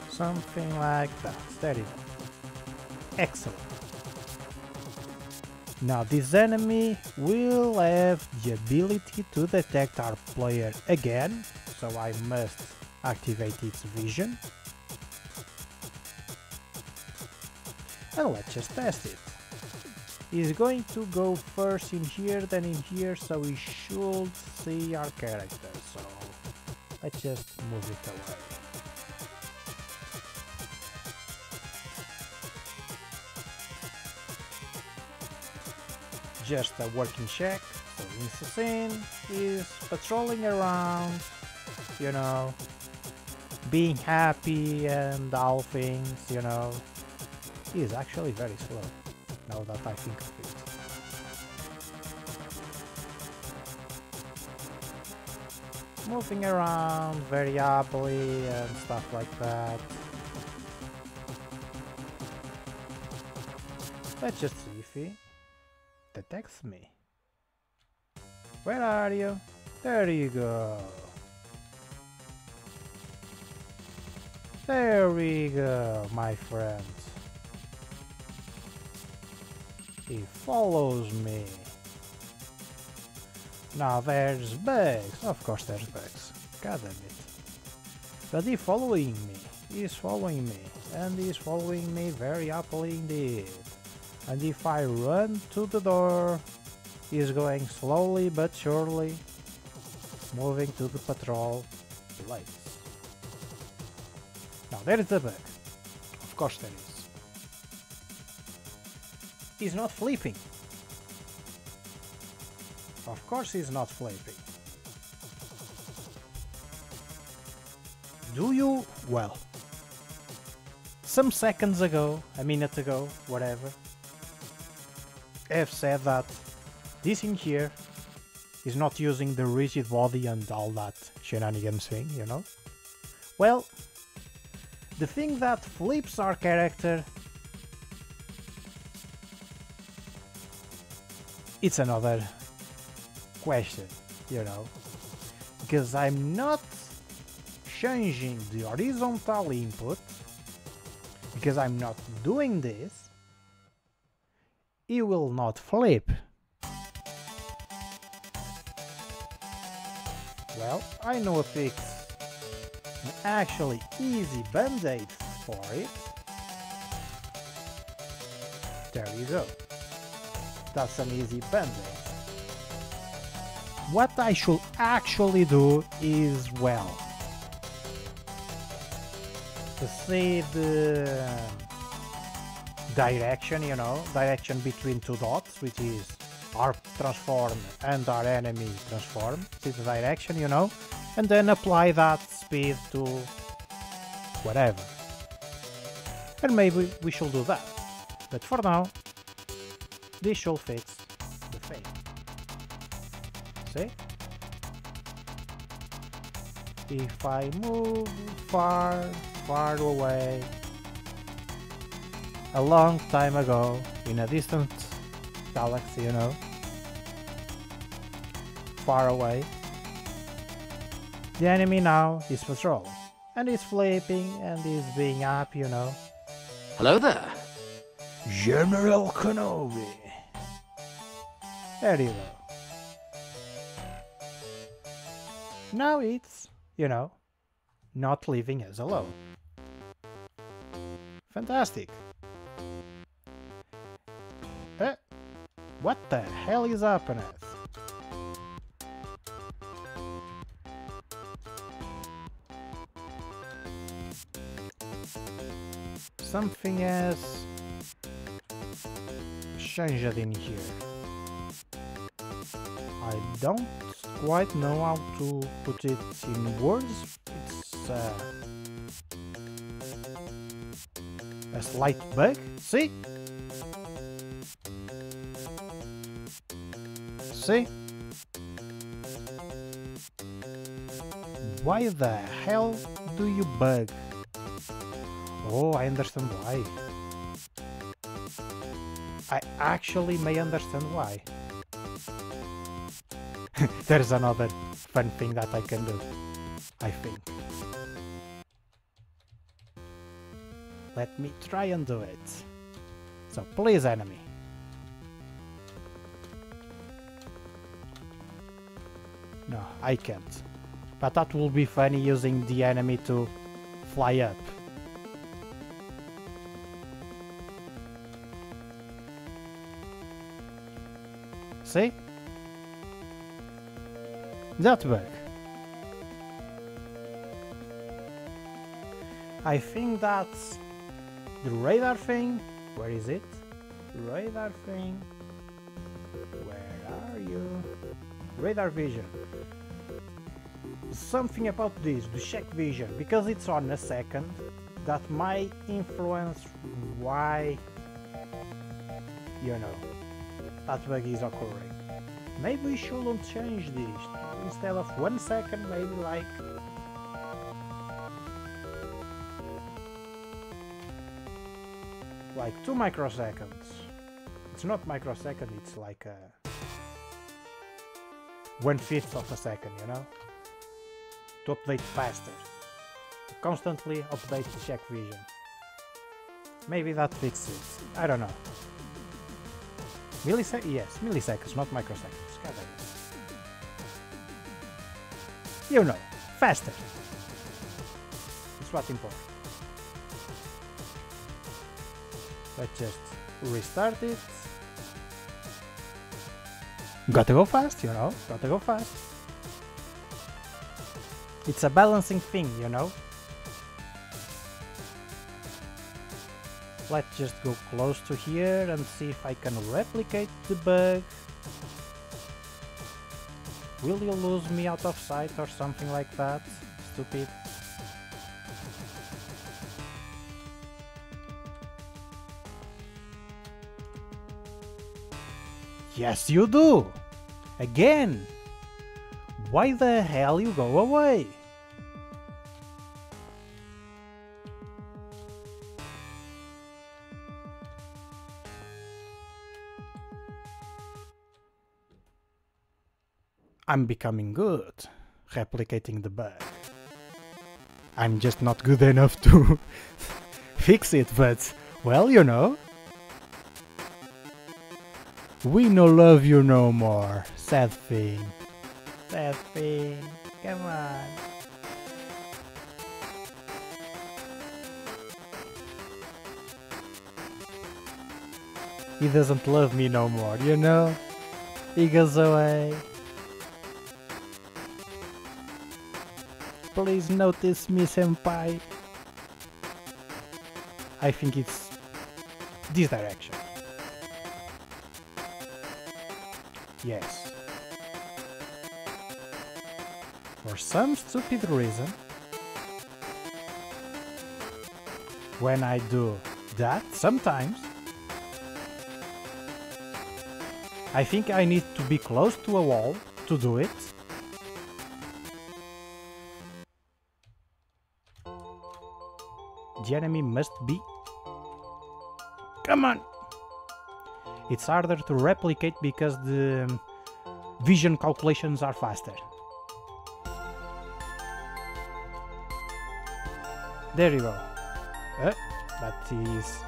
Something like that. There you go. Excellent. Now this enemy will have the ability to detect our player again, so I must activate its vision. And let's just test it. He's going to go first in here, then in here, so we should see our character. So let's just move it away. Just a working check. So in the scene, he's patrolling around, you know, being happy and all things, you know. He is actually very slow, now that I think of it. Moving around very happily and stuff like that. Let's just see if he detects me. Where are you? There you go. There we go, my friend. He follows me. Now there's bugs. Of course there's bugs. God damn it. But he's following me. He's following me. And he's following me very happily indeed. And if I run to the door, he's going slowly but surely, moving to the patrol place. Now there is the bug. Of course there is. He's not flipping. Of course he's not flipping. Do you? Well, some seconds ago, a minute ago, whatever, I've said that this in here is not using the rigid body and all that shenanigans thing, you know? Well, the thing that flips our character, it's another question, you know? Because I'm not changing the horizontal input, because I'm not doing this, he will not flip. Well, I know a fix, an actually easy band-aid for it. There you go. That's an easy band-aid. What I should actually do is, well, to see the direction, you know, direction between two dots, which is our transform and our enemy transform, see the direction, you know, and then apply that speed to whatever. And maybe we should do that. But for now, this should fix the thing. See? If I move far away, a long time ago, in a distant galaxy, you know, far away, the enemy now is patrolling, and is flipping, and is being up, you know.
Hello there.
General Kenobi. There you go. Now it's, you know, not leaving us alone. Fantastic. What the hell is happening? Something has changed in here. I don't quite know how to put it in words. It's a slight bug. See? See? Why the hell do you bug? Oh, I understand why. I actually may understand why. There's another fun thing that I can do, I think. Let me try and do it. So please, enemy. No, I can't. But that will be funny using the enemy to fly up. See? That bug. I think that's the radar thing. Where is it? Radar thing. Where are you? Radar vision. Something about this, the check vision, because it's on a second, that might influence why, you know, that bug is occurring. Maybe we shouldn't change this. Instead of 1 second, maybe like 2 microseconds. It's not microsecond, it's like 1/5 of a second, you know? To update faster. To constantly update the check vision. Maybe that fixes it. I don't know. Yes, milliseconds, not microseconds. God damn it. You know, faster. It's what's important. Let's just restart it. Gotta go fast, you know, gotta go fast. It's a balancing thing, you know. Let's just go close to here and see if I can replicate the bug. Will you lose me out of sight or something like that? Stupid. Yes, you do! Again! Why the hell you go away? I'm becoming good, replicating the bug. I'm just not good enough to fix it, but, well, you know. We no love you no more, sad thing. Sad thing, come on. He doesn't love me no more, you know? He goes away. Please notice me, senpai. I think it's this direction. Yes. For some stupid reason, when I do that, sometimes I think I need to be close to a wall to do it. The enemy must be... Come on! It's harder to replicate because the vision calculations are faster. There you go. That is...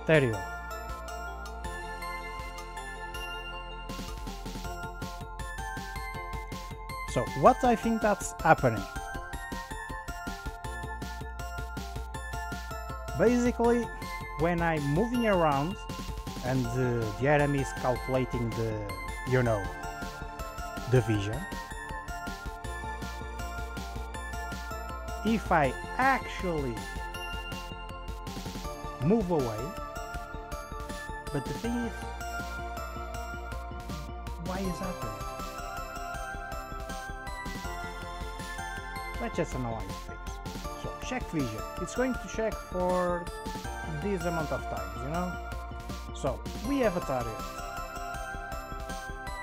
There you go. So, what I think that's happening? Basically, when I'm moving around and the enemy is calculating the, you know, the vision, if I actually move away, but the thing is, why is happening? Let's just analyze things. So, check vision. It's going to check for this amount of times, you know? So, we have a target.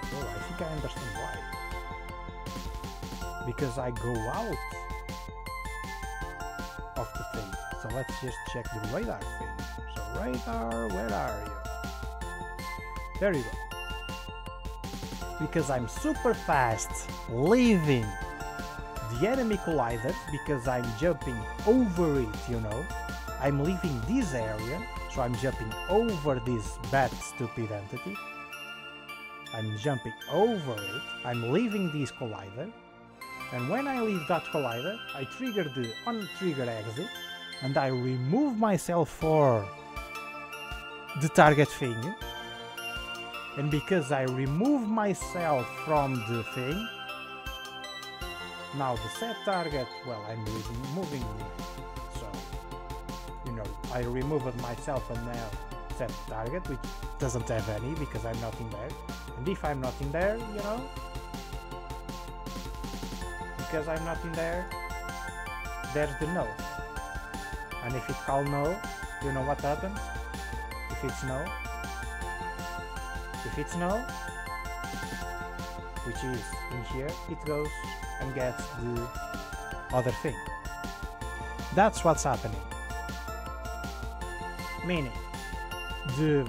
Oh, I think I understand why. because I go out of the thing. So let's just check the radar thing. So radar, where are you? There you go. Because I'm super fast leaving the enemy colliders, because I'm jumping over it, you know. I'm leaving this area, so I'm jumping over this bad stupid entity. I'm jumping over it, I'm leaving this collider, and when I leave that collider, I trigger the on-trigger exit, and I remove myself for the target thing. And because I remove myself from the thing, now the set target, well, I'm moving it, so, you know, I removed myself and now set target, which doesn't have any because I'm not in there. And if I'm not in there, you know, because I'm not in there, there's the no. And if it's called no, you know what happens? If it's no, which is in here, it goes and gets the other thing. That's what's happening. Meaning, the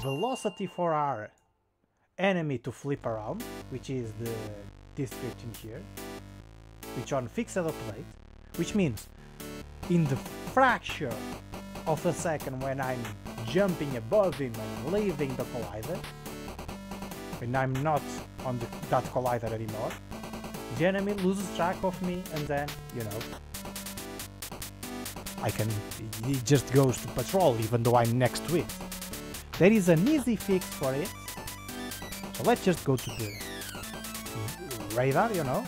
velocity for our enemy to flip around, which is the description here, which on fixed update, which means in the fraction of a second when I'm jumping above him and leaving the collider, when I'm not on that collider anymore, the enemy loses track of me, and then, you know, he just goes to patrol even though I'm next to it. There is an easy fix for it, so let's just go to the radar, you know,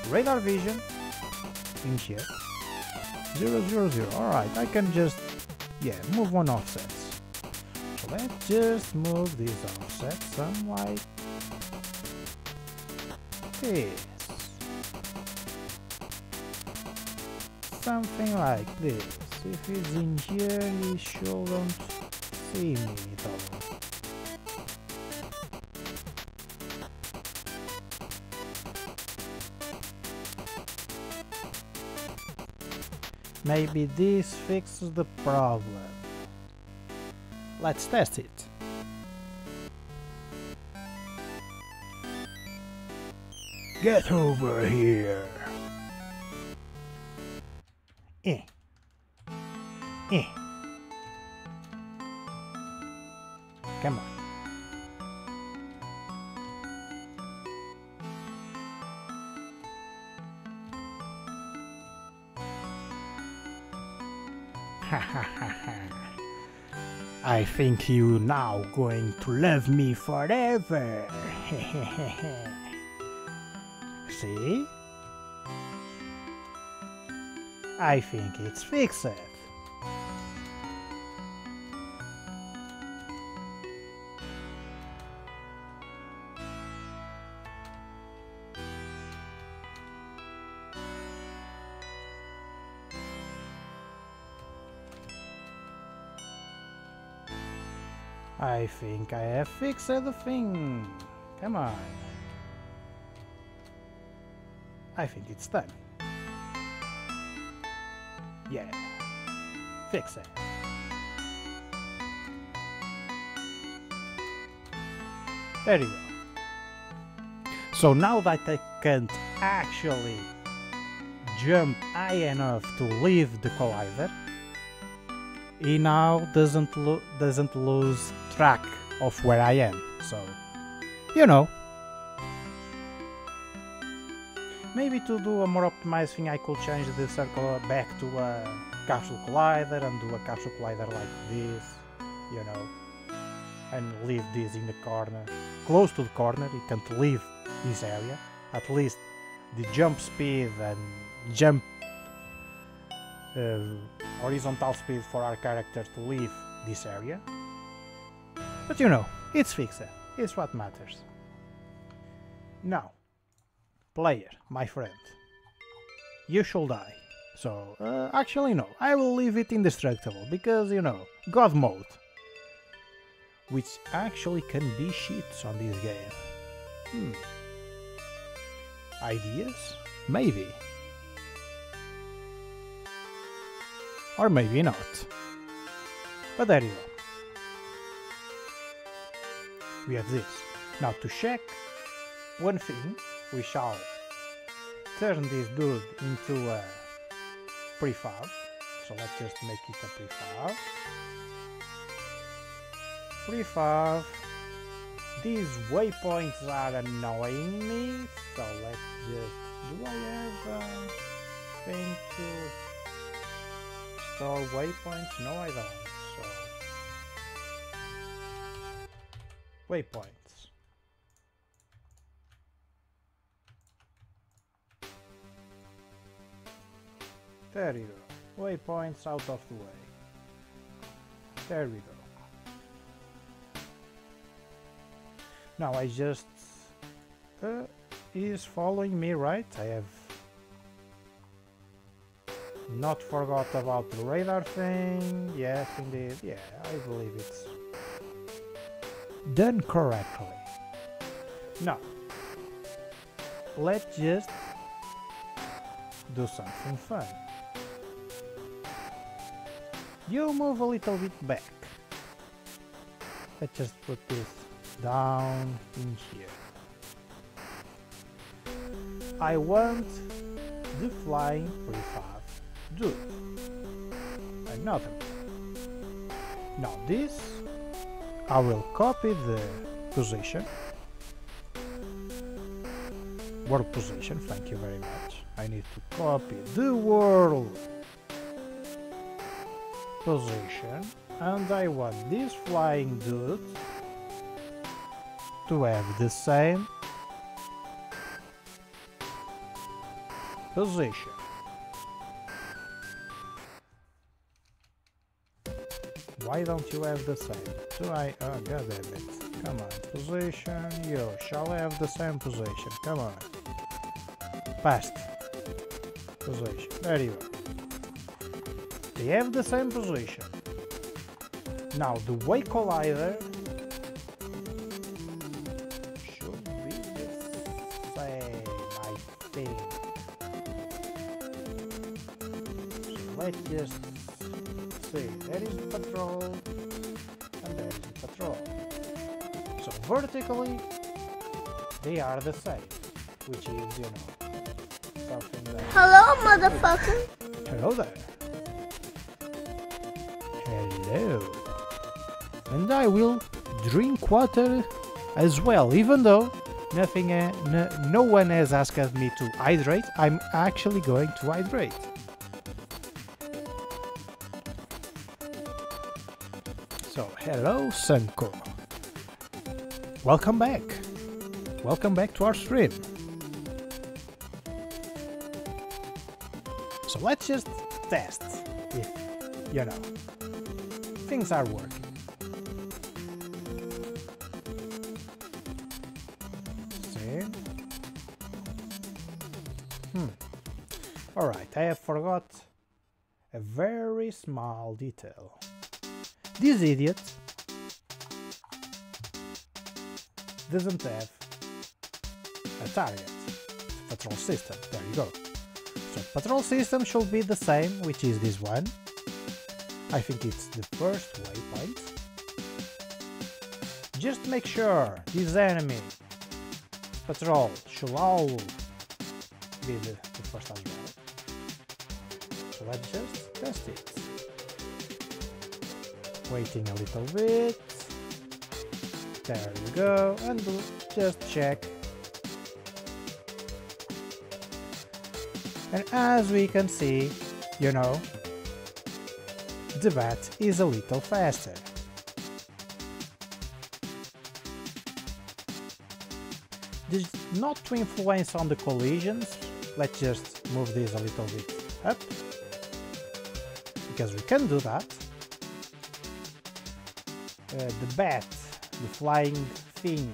radar vision in here, 0, 0, 0. Alright, I can just, yeah, move one offsets. So let's just move these offsets some like this. Something like this. If it's in here, you shouldn't see me though. Maybe this fixes the problem. Let's test it. Get over here. Come on. I think you now going to love me forever. See? I think it's fixed. I think I have fixed the thing. Come on. I think it's done. Yeah. Fix it. There you go. So now that I can't actually jump high enough to leave the collider, he now doesn't lose track of where I am, so, you know. Maybe to do a more optimized thing, I could change the circle back to a capsule collider and do a capsule collider like this, you know, and leave this in the corner, close to the corner. You can't leave this area. At least the jump speed and jump horizontal speed for our character to leave this area. But you know, it's fixed. It's what matters. Now, player, my friend, you should die. So, actually no, I will leave it indestructible, because, you know, God mode. Which actually can be shit on this game. ideas? Maybe. Or maybe not. But there you go. We have this. Now to check one thing, we shall turn this dude into a prefab. So let's just make it a prefab. Prefab. These waypoints are annoying me, so let's just... Do I have a thing to store waypoints? No, I don't. So waypoints. There you go. Waypoints out of the way. There we go. Now I just... is following me, right? I have not forgot about the radar thing. Yes, indeed. Yeah, I believe it's done correctly. Now, let's just do something fun. You move a little bit back. Let's just put this down in here. I want the flying prefab dude. Another one. Now this, I will copy the position. World position, thank you very much. I need to copy the world position, and I want this flying dude to have the same position. Why don't you have the same? Do I? Oh, god damn it. Come on. Position. You shall have the same position. Come on. Past. Position. There you go. They have the same position. Now the way collider should be the same, I think. So let's just see. There is the patrol and there is the patrol. So vertically they are the same, which is, you know, something that...
Hello, motherfucker.
Hello there. Hello. And I will drink water as well, even though nothing, no one has asked me to hydrate. I'm actually going to hydrate. So, hello Sunko. Welcome back. Welcome back to our stream. So let's just test if, you know, things are working. See? Alright, I have forgot a very small detail. This idiot doesn't have a target patrol system. There you go. So patrol system should be the same, which is this one. I think it's the first waypoint. Just make sure this enemy patrol should all be the first as well. So let's just test it. Waiting a little bit. There you go, and just check. And as we can see, you know, the bat is a little faster. This is not to influence on the collisions. Let's just move this a little bit up, because we can do that. The bat, the flying thing,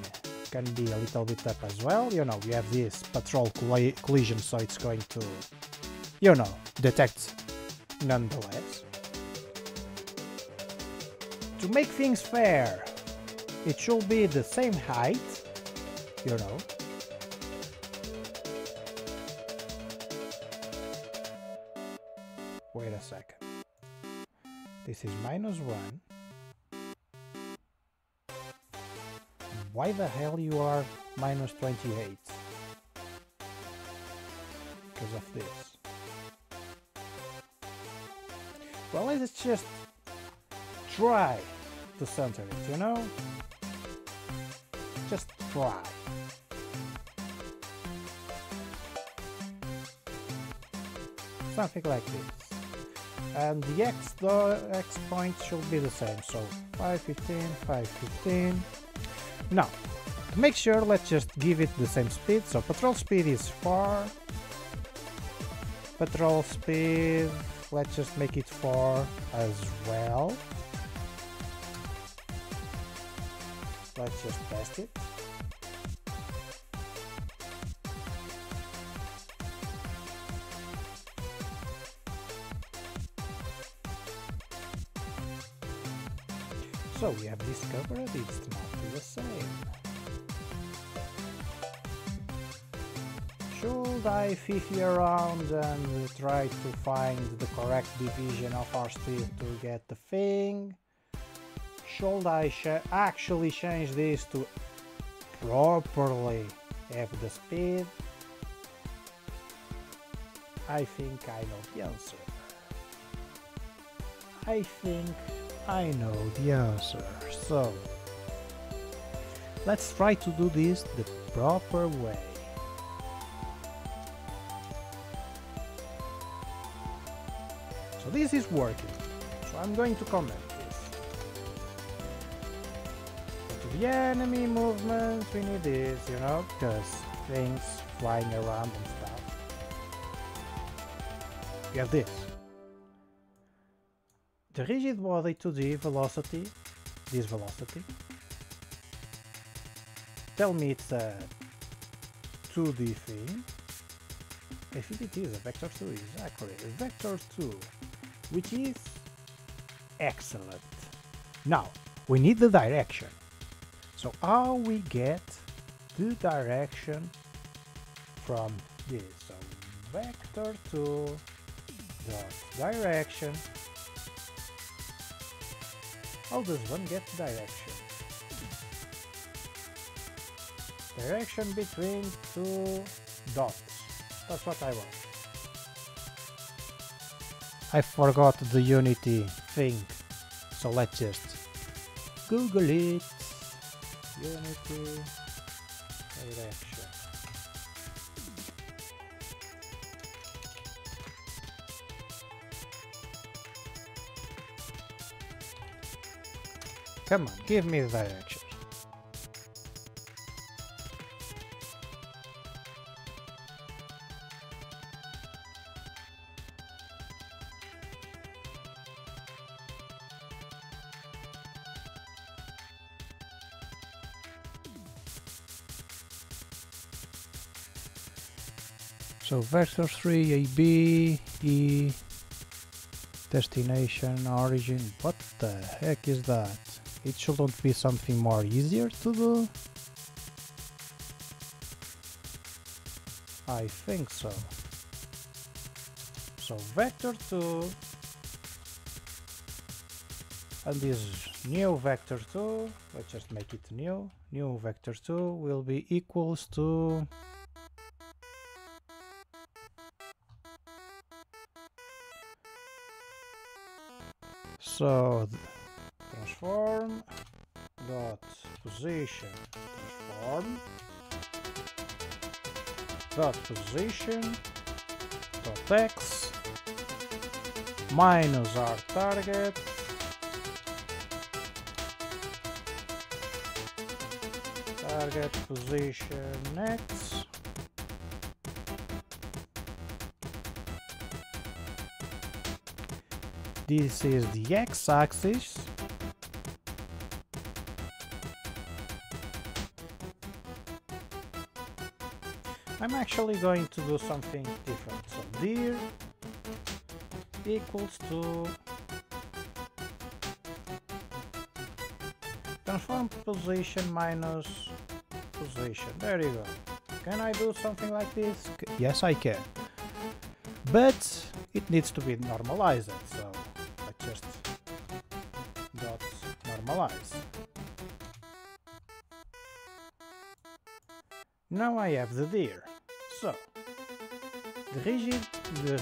can be a little bit up as well. You know, we have this patrol collision, so it's going to, you know, detect nonetheless. To make things fair, it should be the same height, you know. This is -1. Why the hell you are -28? Because of this. Well, let's just try to center it, you know? Just try. Something like this. And the X point should be the same, so 515, 515. Now, to make sure, let's just give it the same speed. So patrol speed is 4. Patrol speed, let's just make it 4 as well. Let's just test it. So we have discovered it's not the same. Should I fiffy around and try to find the correct division of our speed to get the thing? Should I actually change this to properly have the speed? I think I know the answer. I think I know the answer. So let's try to do this the proper way. So this is working, so I'm going to comment this. Go to the enemy movement, we need this, you know, because things flying around and stuff. We have this. The rigid body 2D velocity, this velocity. Tell me it's a 2D thing. I think it is a vector 2, exactly, a vector 2. Which is excellent. Now we need the direction. So how we get the direction from this? So vector 2 dot direction. How does one get direction? Direction between two dots. That's what I want. I forgot the Unity thing, so let's just Google it. Unity direction. Come on, give me the direction. So vector 3, AB, E, destination, origin, what the heck is that? It shouldn't be something more easier to do? I think so. So vector 2 and this new vector 2, let's just make it new vector 2 will be equals to so transform dot position transform dot position dot x minus our target position x this is the x-axis. I'm actually going to do something different. So dir equals to transform position minus position. There you go. Can I do something like this? Yes, I can. But it needs to be normalized. So let's just normalize. Now I have the deer. So the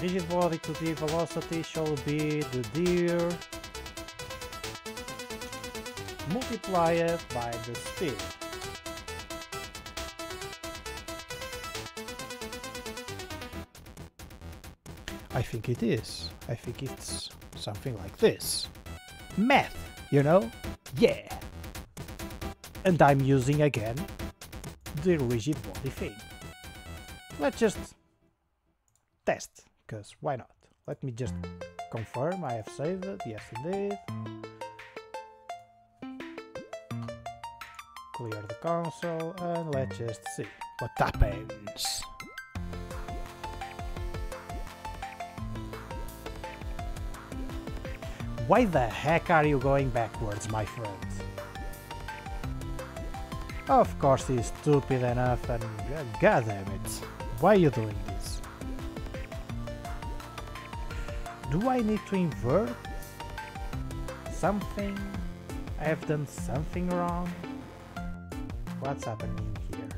rigid body to the velocity shall be the deer multiplied by the speed. I think it is. I think it's something like this. Math, you know? Yeah! And I'm using again the rigid body thing. Let's just test, because why not? Let me just confirm I have saved it. Yes, indeed. Clear the console and let's just see what happens. Why the heck are you going backwards, my friend? Of course he's stupid enough and god damn it. Why are you doing this? Do I need to invert something? I have done something wrong? What's happening here?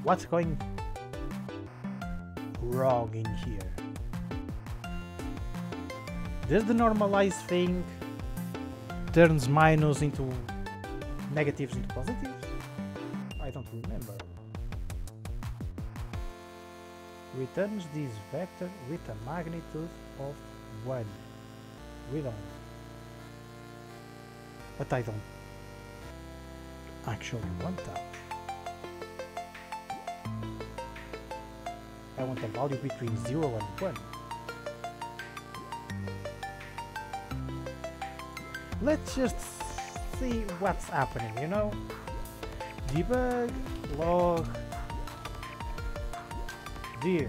What's going wrong in here? Does the normalize thing turns minus into negatives into positives? I don't remember. Returns this vector with a magnitude of 1. We don't. But I don't actually want that. I want a value between 0 and 1. Let's just see what's happening, you know? Debug, log, deer.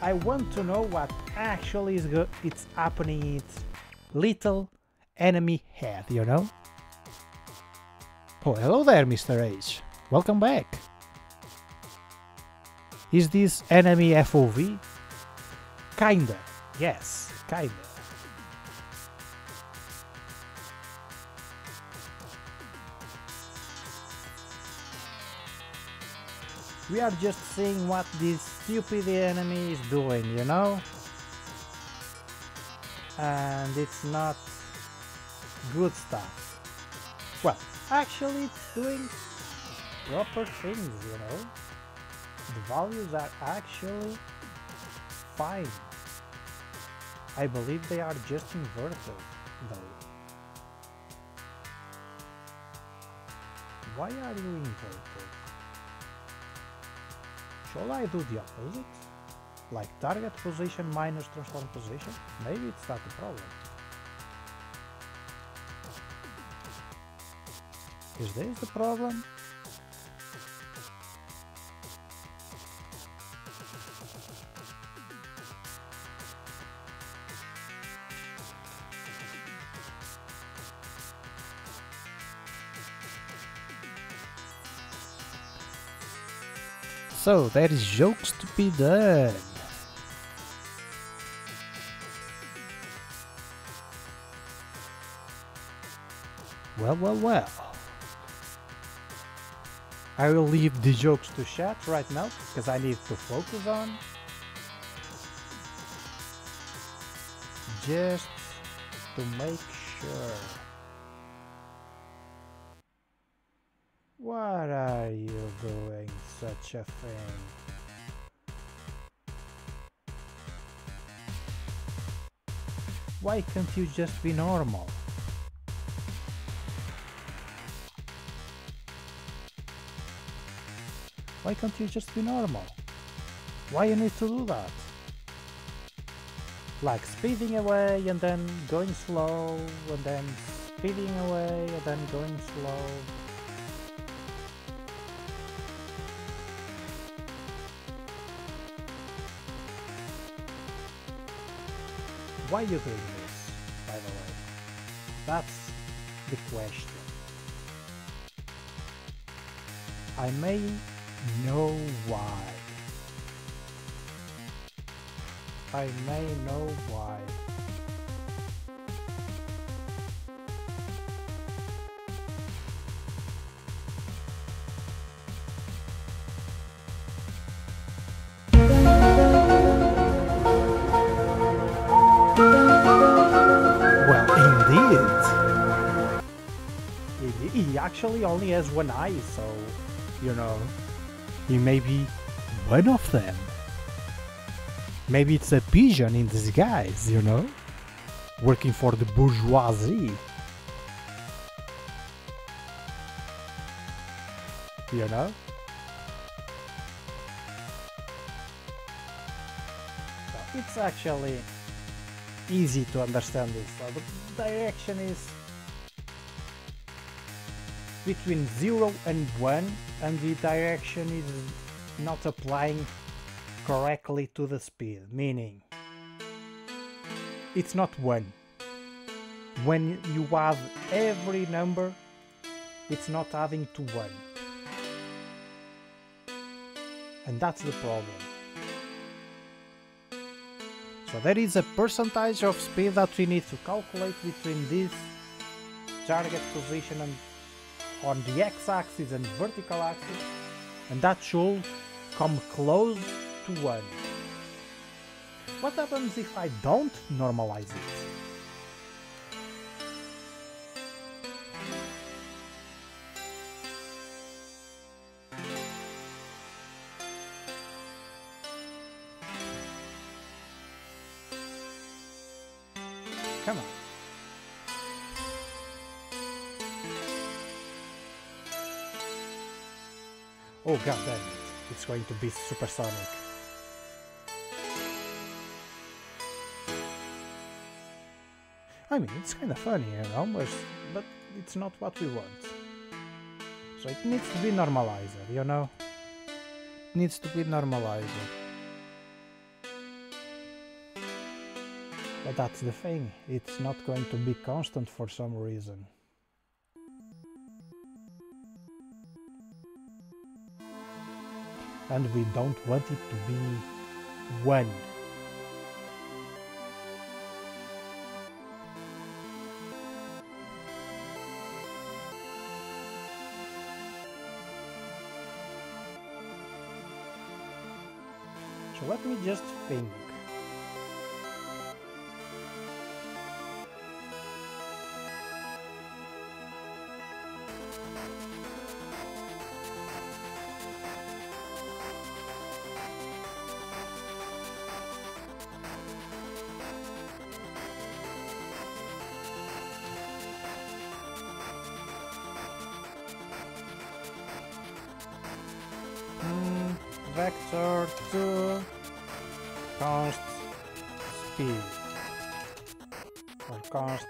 I want to know what actually is it's happening in its little enemy head, you know? Oh, hello there, Mr. H. Welcome back. Is this enemy FOV? Kinda. Yes, kinda. We are just seeing what this stupid enemy is doing, you know? And it's not good stuff. Well, actually it's doing proper things, you know? The values are actually fine. I believe they are just inverted, though. Why are you inverted? Shall I do the opposite? Like target position minus transform position? Maybe it's not the problem. Is this the problem? So there is jokes to be done. Well. I will leave the jokes to chat right now because I need to focus on just to make sure. What are you doing such a thing? Why can't you just be normal? Why can't you just be normal? Why you need to do that? Like speeding away and then going slow and then speeding away and then going slow. Why are you doing this, by the way? That's the question. I may know why. I may know why. actually only has one eye, so, you know, he may be one of them. Maybe it's a pigeon in disguise, you know, working for the bourgeoisie. You know? So it's actually easy to understand this. So the direction is between 0 and 1, and the direction is not applying correctly to the speed, meaning it's not 1. When you add every number, it's not adding to 1. And that's the problem. So there is a percentage of speed that we need to calculate between this target position and on the x-axis and vertical axis, and that should come close to 1. What happens if I don't normalize it? Come on. Oh god damn it, it's going to be supersonic. I mean, it's kind of funny, you know, but it's not what we want. So it needs to be normalized, you know? It needs to be normalized. But that's the thing, it's not going to be constant for some reason. And we don't want it to be 1. So let me just think. Vector to const speed or const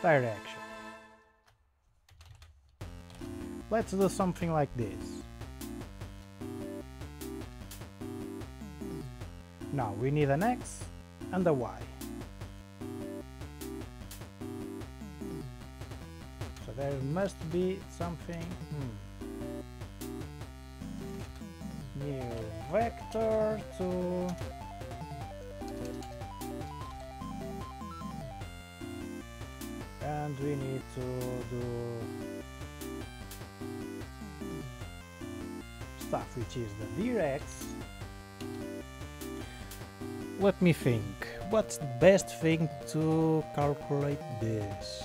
direction. Let's do something like this. Now we need an X and a Y. So there must be something. New vector to and we need to do stuff which is the directs. Let me think, what's the best thing to calculate this?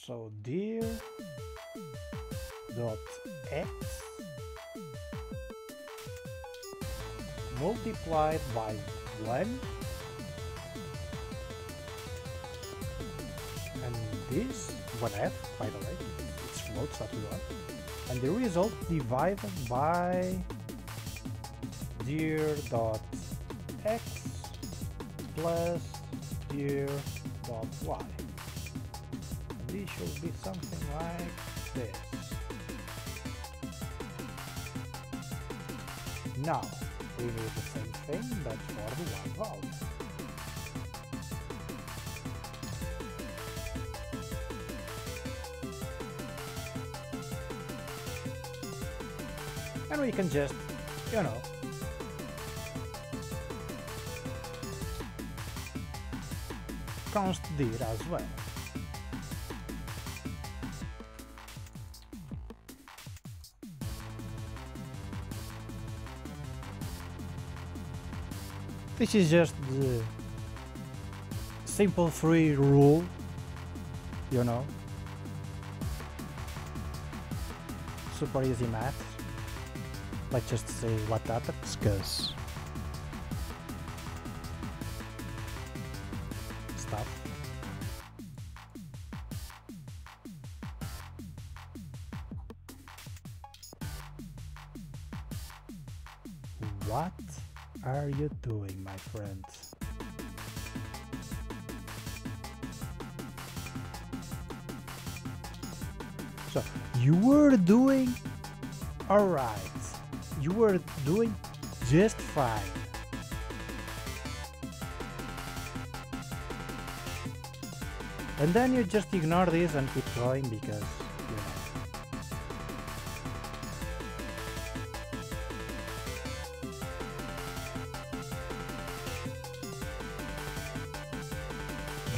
So dir dot x multiplied by 1, and this 1f, by the way, it's floats that we want, and the result divided by dir dot x plus dir dot y. This should be something like this. Now we need the same thing but for the y value. And we can just, you know, const dir as well. This is just the simple 3 rule, you know. Super easy math. Let's just say what happens, cause stuff. What are you doing, my friend? So, you were doing alright. You were doing just fine. And then you just ignore this and keep going because, you know.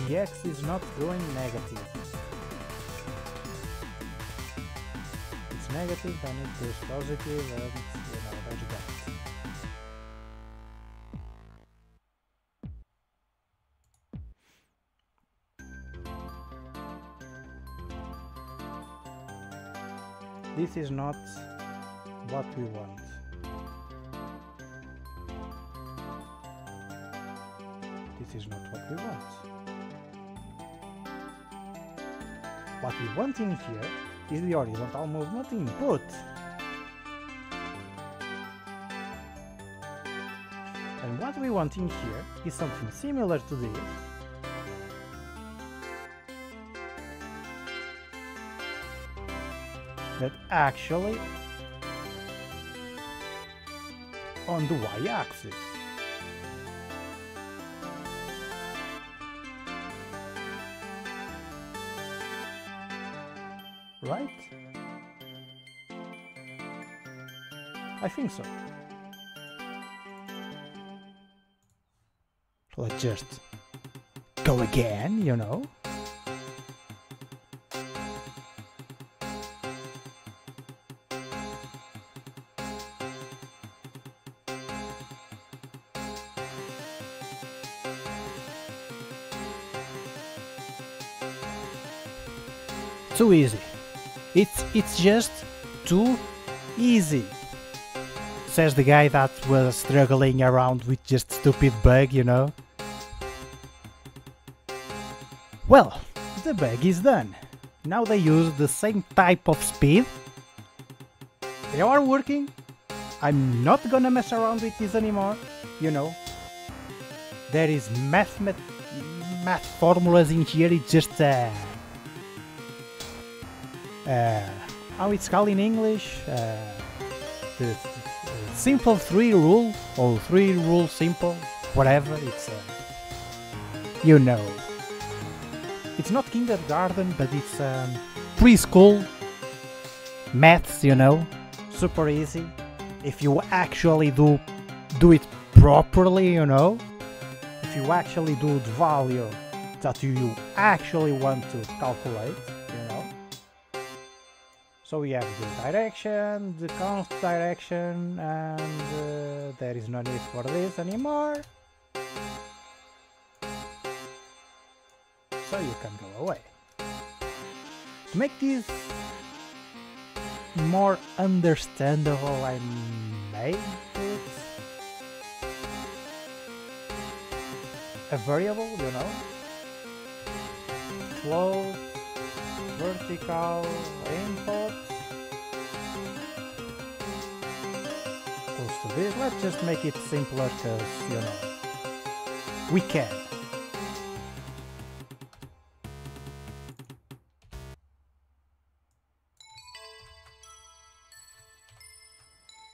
The X is not going negative. It's negative and it goes positive, and you know, that's that. This is not what we want. This is not what we want. What we want in here is the horizontal movement input. And what we want in here is something similar to this. But actually on the y-axis. Right? I think so. Let's just go again, you know. Too easy. It's just too easy. Says the guy that was struggling around with just stupid bug, you know. Well, the bug is done. Now they use the same type of speed. They are working. I'm not gonna mess around with this anymore, you know. There is math formulas in here. It's just how it's called in English, the simple 3 rule, or 3 rule simple, whatever, it's, you know. It's not kindergarten, but it's preschool maths, you know, super easy. If you actually do it properly, you know, if you actually do the value that you actually want to calculate, you know. So we have the direction, the const direction, and there is no need for this anymore. So you can go away. To make this more understandable, I made it a variable, you know. Float, vertical input. Close to this. Let's just make it simpler because, you know, we can.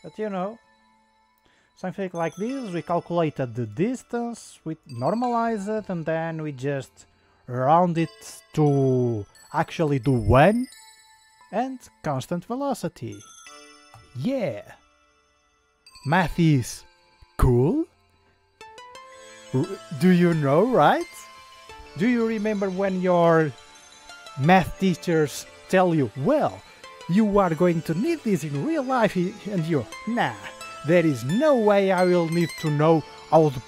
But you know, something like this, we calculated the distance, we normalize it, and then we just round it to actually do 1 and constant velocity. Yeah! Math is cool? Do you know, right? Do you remember when your math teachers tell you, well, you are going to need this in real life, and you, nah, there is no way I will need to know how the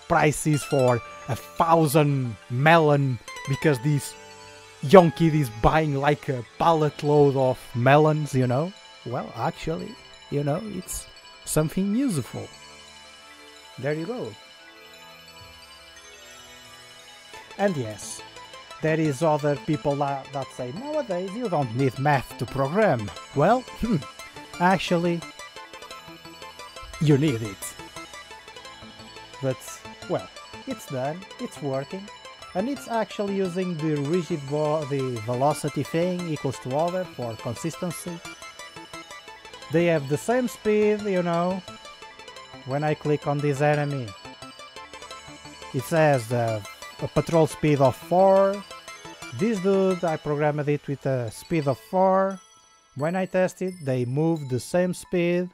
price is for 1,000 melon because this young kid is buying like a pallet load of melons, you know? Well, actually, you know, it's something useful. There you go. And yes, there is other people that say nowadays you don't need math to program. Well, actually, you need it. But, well, it's done, it's working, and it's actually using the rigid the velocity thing equals to other for consistency. They have the same speed, you know. When I click on this enemy, it says a patrol speed of 4. This dude, I programmed it with a speed of 4. When I test it, they move the same speed.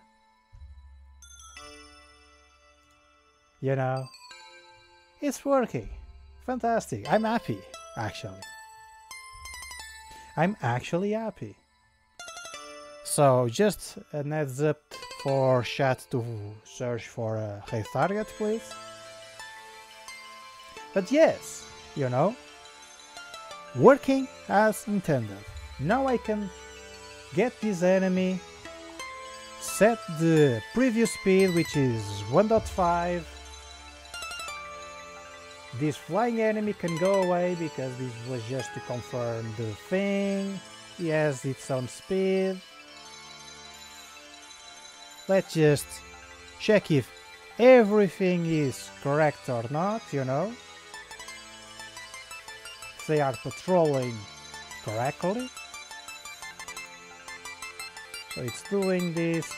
You know, it's working. Fantastic. I'm happy, actually. I'm actually happy. So, just a heads up for chat to search for a Hey Target, please. But yes, you know, working as intended. Now I can get this enemy, set the previous speed, which is 1.5. This flying enemy can go away because this was just to confirm the thing. He has its own speed. Let's just check if everything is correct or not, you know. If they are patrolling correctly. So it's doing this.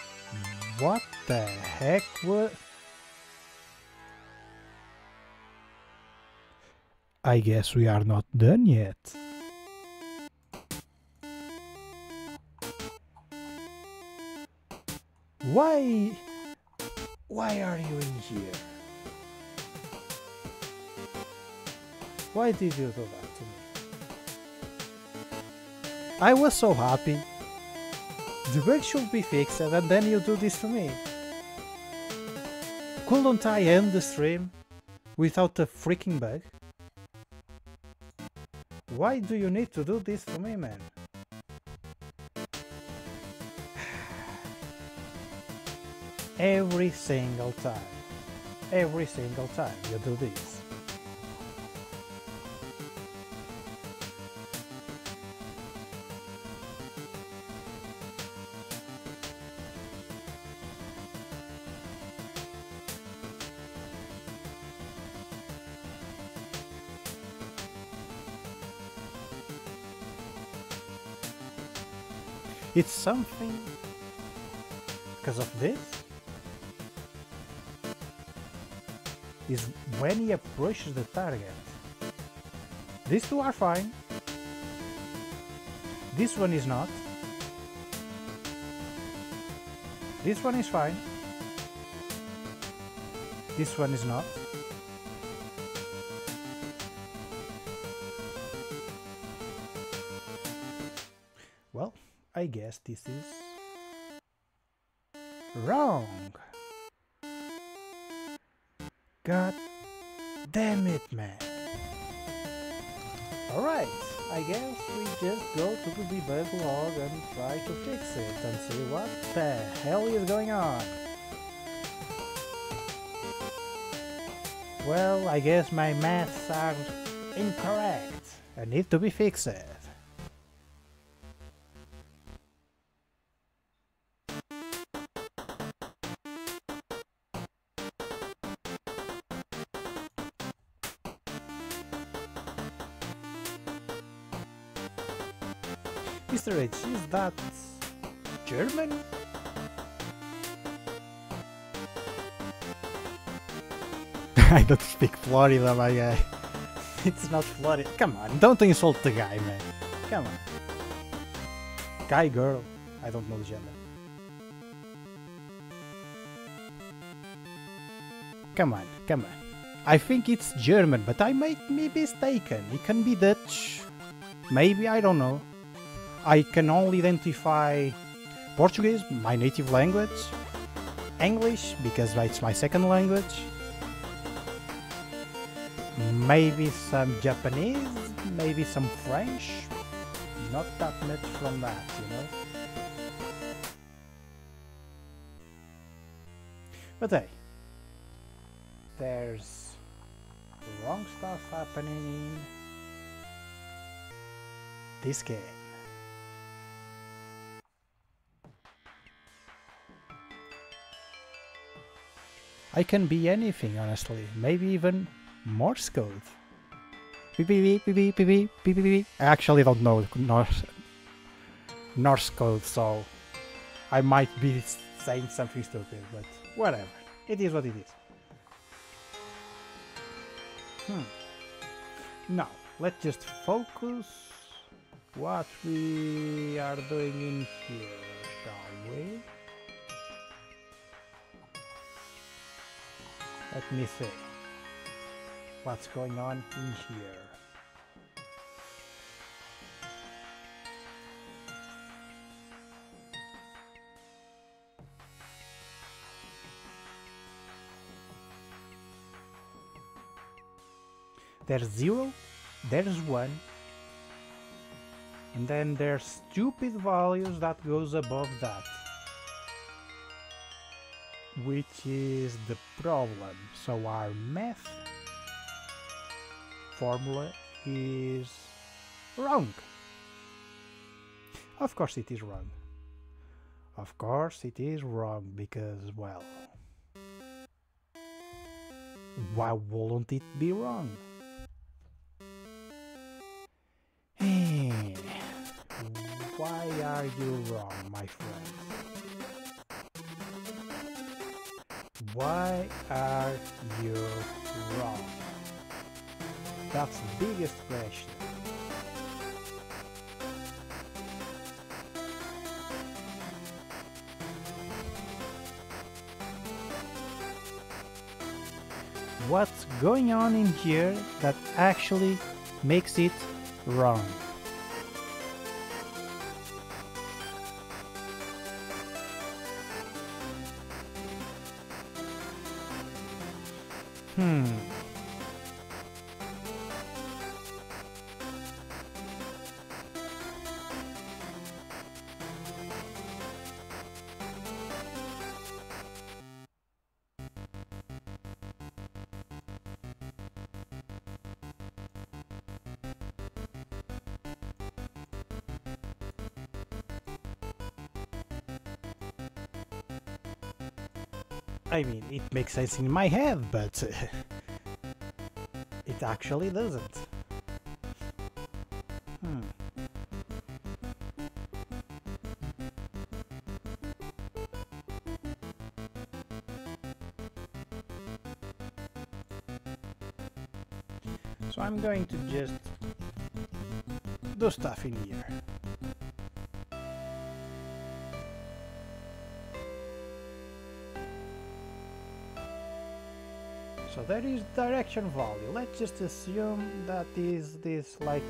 What the heck would... I guess we are not done yet. Why are you in here? Why did you do that to me? I was so happy. The bug should be fixed and then you do this to me. Couldn't I end the stream without a freaking bug? Why do you need to do this to me, man? Every single time you do this. It's something because of this. Is when he approaches the target. These two are fine. This one is not. This one is fine. This one is not. Well, I guess this is wrong. God damn it, man. Alright, I guess we just go to the debug log and try to fix it and see what the hell is going on. Well, I guess my maths are incorrect and need to be fixed. Mr. H, is that German? I don't speak Florida, my guy. It's not Florida. Come on, don't insult the guy, man. Come on. Guy, girl, I don't know the gender. Come on, come on. I think it's German, but I might be mistaken. It can be Dutch. Maybe, I don't know. I can only identify Portuguese, my native language, English, because it's my second language, maybe some Japanese, maybe some French. Not that much from that, you know. But hey, there's wrong stuff happening in this game. I can be anything, honestly. Maybe even Morse code. Beep, beep, beep, beep, beep, beep, beep, beep, beep. I actually don't know Norse code, so I might be saying something stupid, but whatever. It is what it is. Now, let's just focus what we are doing in here, shall we? Let me see what's going on in here. There's 0, there's 1, and then there's stupid values that goes above that, which is the problem. So our math formula is wrong. Of course it is wrong. Of course it is wrong because, well, why wouldn't it be wrong? Why are you wrong, my friend? Why are you wrong? That's the biggest question. What's going on in here that actually makes it wrong? I mean, it makes sense in my head, but it actually doesn't. So I'm going to just do stuff in here. So there is direction value. Let's just assume that is this like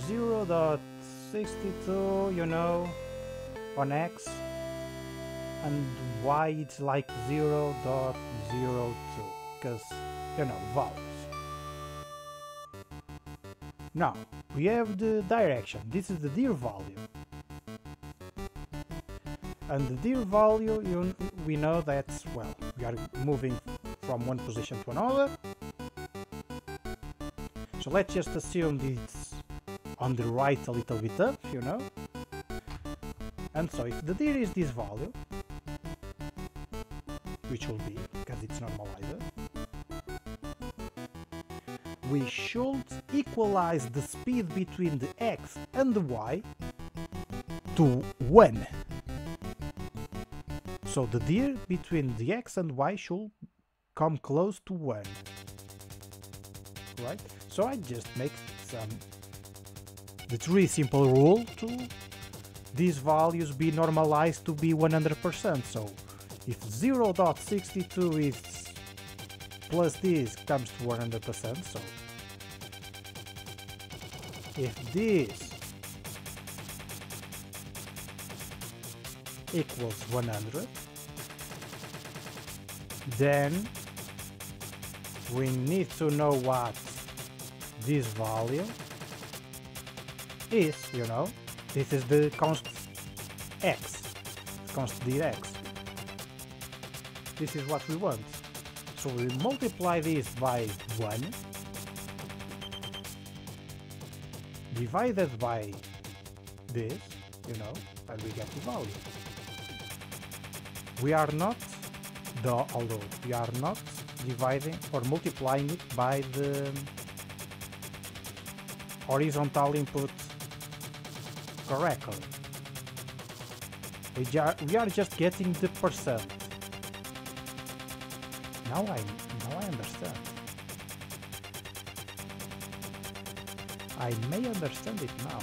0.62, you know, on X, and Y it's like 0.02, because, you know, values. Now, we have the direction. This is the dir value. And the dir value, we know that's, well, we are moving from one position to another. So let's just assume it's on the right a little bit up, you know. And so if the dir is this value, which will be, because it's normalizer, we should equalize the speed between the x and the y to 1. So the dir between the x and y should come close to 1. Right? So I just make the really simple rule to these values be normalized to be 100%. So if 0.62 is plus this comes to 100%, so if this equals 100, then we need to know what this value is, you know. This is the const x, const dir x. This is what we want. So we multiply this by 1 divided by this, you know, and we get the value. We are not, although we are not dividing or multiplying it by the horizontal input correctly. We are just getting the percent. Now I understand. I may understand it now.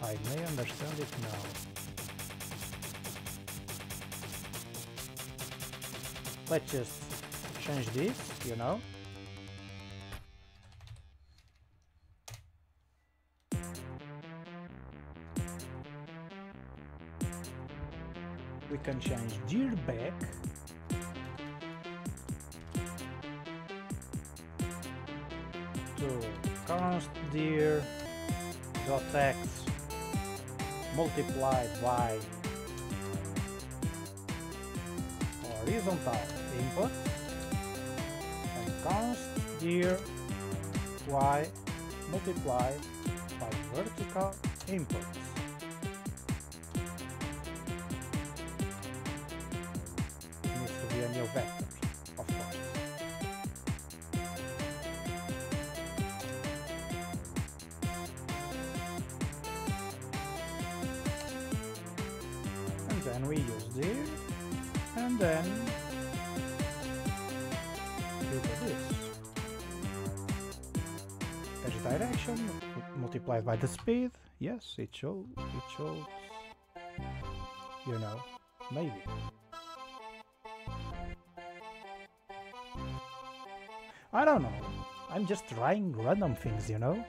I may understand it now. Let's just change this, you know. We can change dir back to const dir dot x multiplied by horizontal input and const dir y multiplied by vertical inputs. It needs to be a new vector, of course. And then we use dir, and then we do this. There's direction multiplied by the speed. Yes, it shows, you know, maybe. I don't know. I'm just trying random things, you know.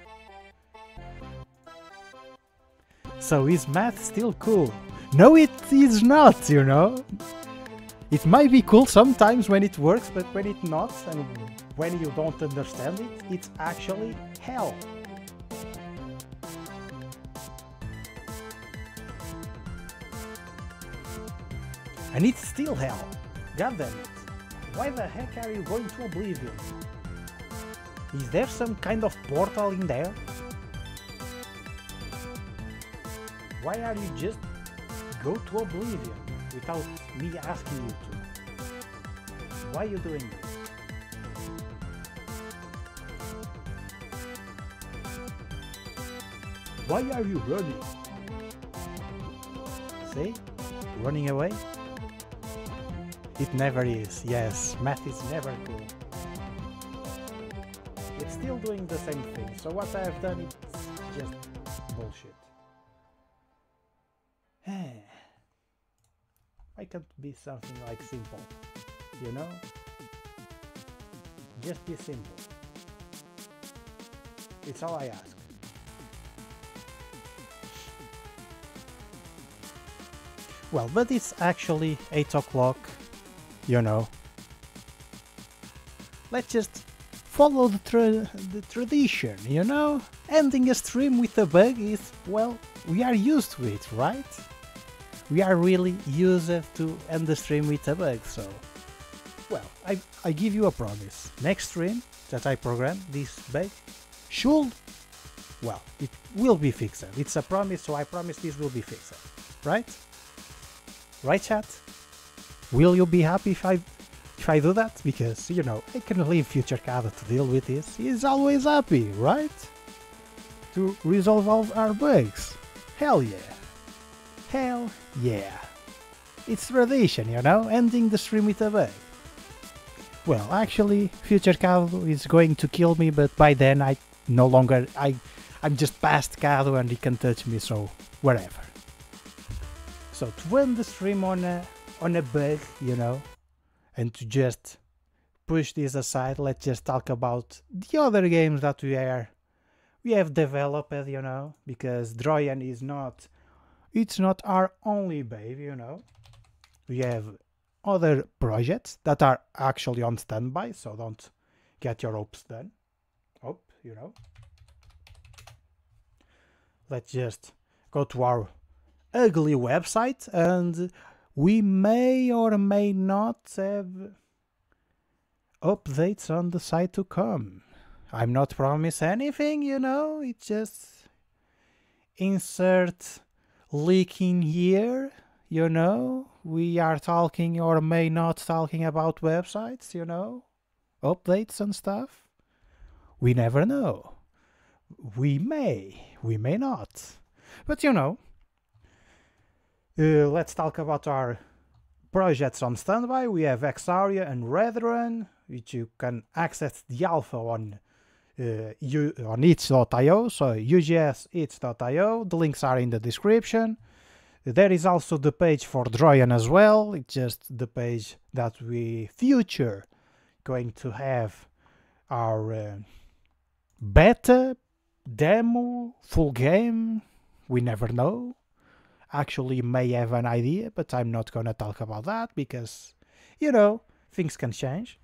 So is math still cool? No, it is not, you know. It might be cool sometimes when it works, but when it's not, and when you don't understand it, it's actually hell. And it's still hell. God damn it. Why the heck are you going to oblivion? Is there some kind of portal in there? Why are you just go to oblivion without me asking you to? Why are you doing this? Why are you running? See? Running away? It never is. Yes, math is never cool. It's still doing the same thing, so what I have done is just bullshit. Why can't it be something like simple? You know? Just be simple. It's all I ask. Well, but it's actually 8 o'clock, you know. Let's just follow the tradition, you know? Ending a stream with a bug is, well, we are used to it, right? We are really used to end the stream with a bug, so... Well, I give you a promise. Next stream that I program, this bug should... Well, it will be fixed. It's a promise, so I promise this will be fixed. Right? Right, chat? Will you be happy if I do that? Because, you know, I can leave future Kaado to deal with this. He's always happy, right? To resolve all our bugs. Hell yeah. Hell yeah. It's tradition, you know, ending the stream with a bug. Well, actually, future Kaado is going to kill me, but by then I'm just past Kaado and he can touch me, so whatever. So to end the stream on a bug, you know, and to just push this aside, let's just talk about the other games that we are we have developed, you know, because Droian is not, it's not our only baby, you know. We have other projects that are actually on standby, so don't get your hopes done. You know. Let's just go to our ugly website and we may or may not have updates on the site to come. I'm not promise anything, you know, it's just insert link in here, you know. We are talking or may not talking about websites, you know, updates and stuff. We never know. We may not. But you know, let's talk about our projects on standby. We have Exaria and Redrun, which you can access the alpha on itch.io, so ugsitch.io. The links are in the description. There is also the page for Droian as well. It's just the page that we future going to have our beta, demo, full game. We never know. Actually may have an idea, but I'm not gonna talk about that because, you know, things can change.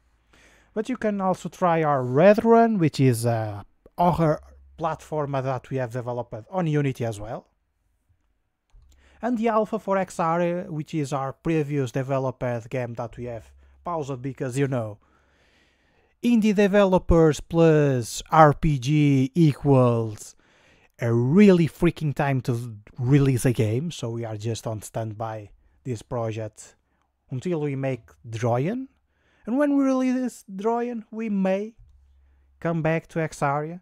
But you can also try our Redrun, which is a horror platform that we have developed on Unity as well. And the alpha for Exaria, which is our previous developed game that we have paused because, you know, indie developers plus RPG equals a really freaking time to release a game, so we are just on standby this project until we make Droian. And when we release Droian, we may come back to Exaria.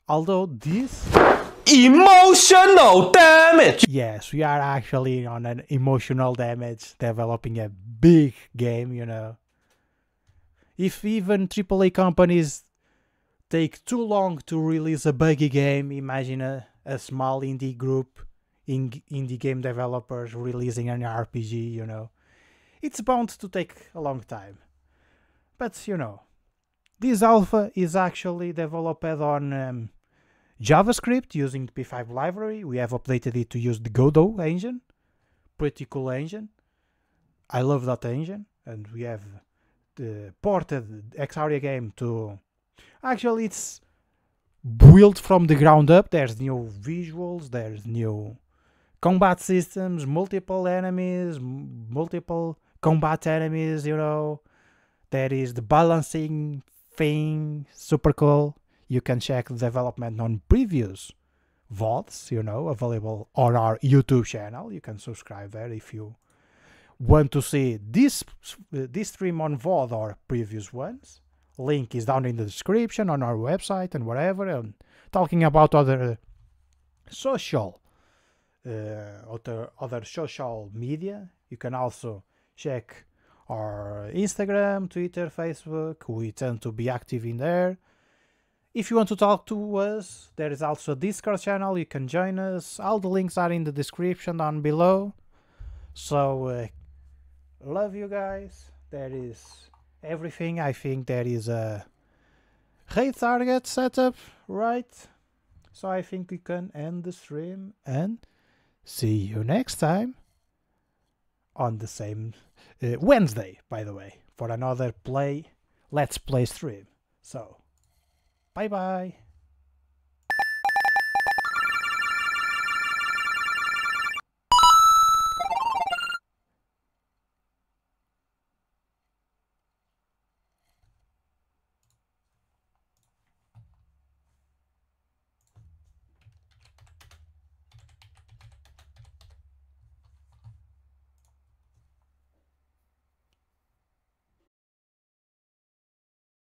Although this...
Emotional damage!
Yes, we are actually on an emotional damage developing a big game, you know. If even AAA companies take too long to release a buggy game, imagine a small indie group, indie game developers releasing an RPG, you know. It's bound to take a long time. But, you know, this alpha is actually developed on JavaScript using the P5 library. We have updated it to use the Kaado engine. Pretty cool engine. I love that engine. And we have ported Exaria game to... Actually, it's built from the ground up. There's new visuals, there's new combat systems, multiple enemies, multiple combat enemies, you know. There is the balancing thing, super cool. You can check the development on previous VODs, you know, available on our YouTube channel. You can subscribe there if you want to see this stream on VOD or previous ones. Link is down in the description on our website and whatever. And talking about other social social media, you can also check our Instagram, Twitter, Facebook. We tend to be active in there. If you want to talk to us, there is also a Discord channel. You can join us. All the links are in the description down below. So love you guys. There is everything. I think there is a raid target setup, right? So I think we can end the stream and see you next time on the same Wednesday, by the way, for another let's play stream. So bye bye.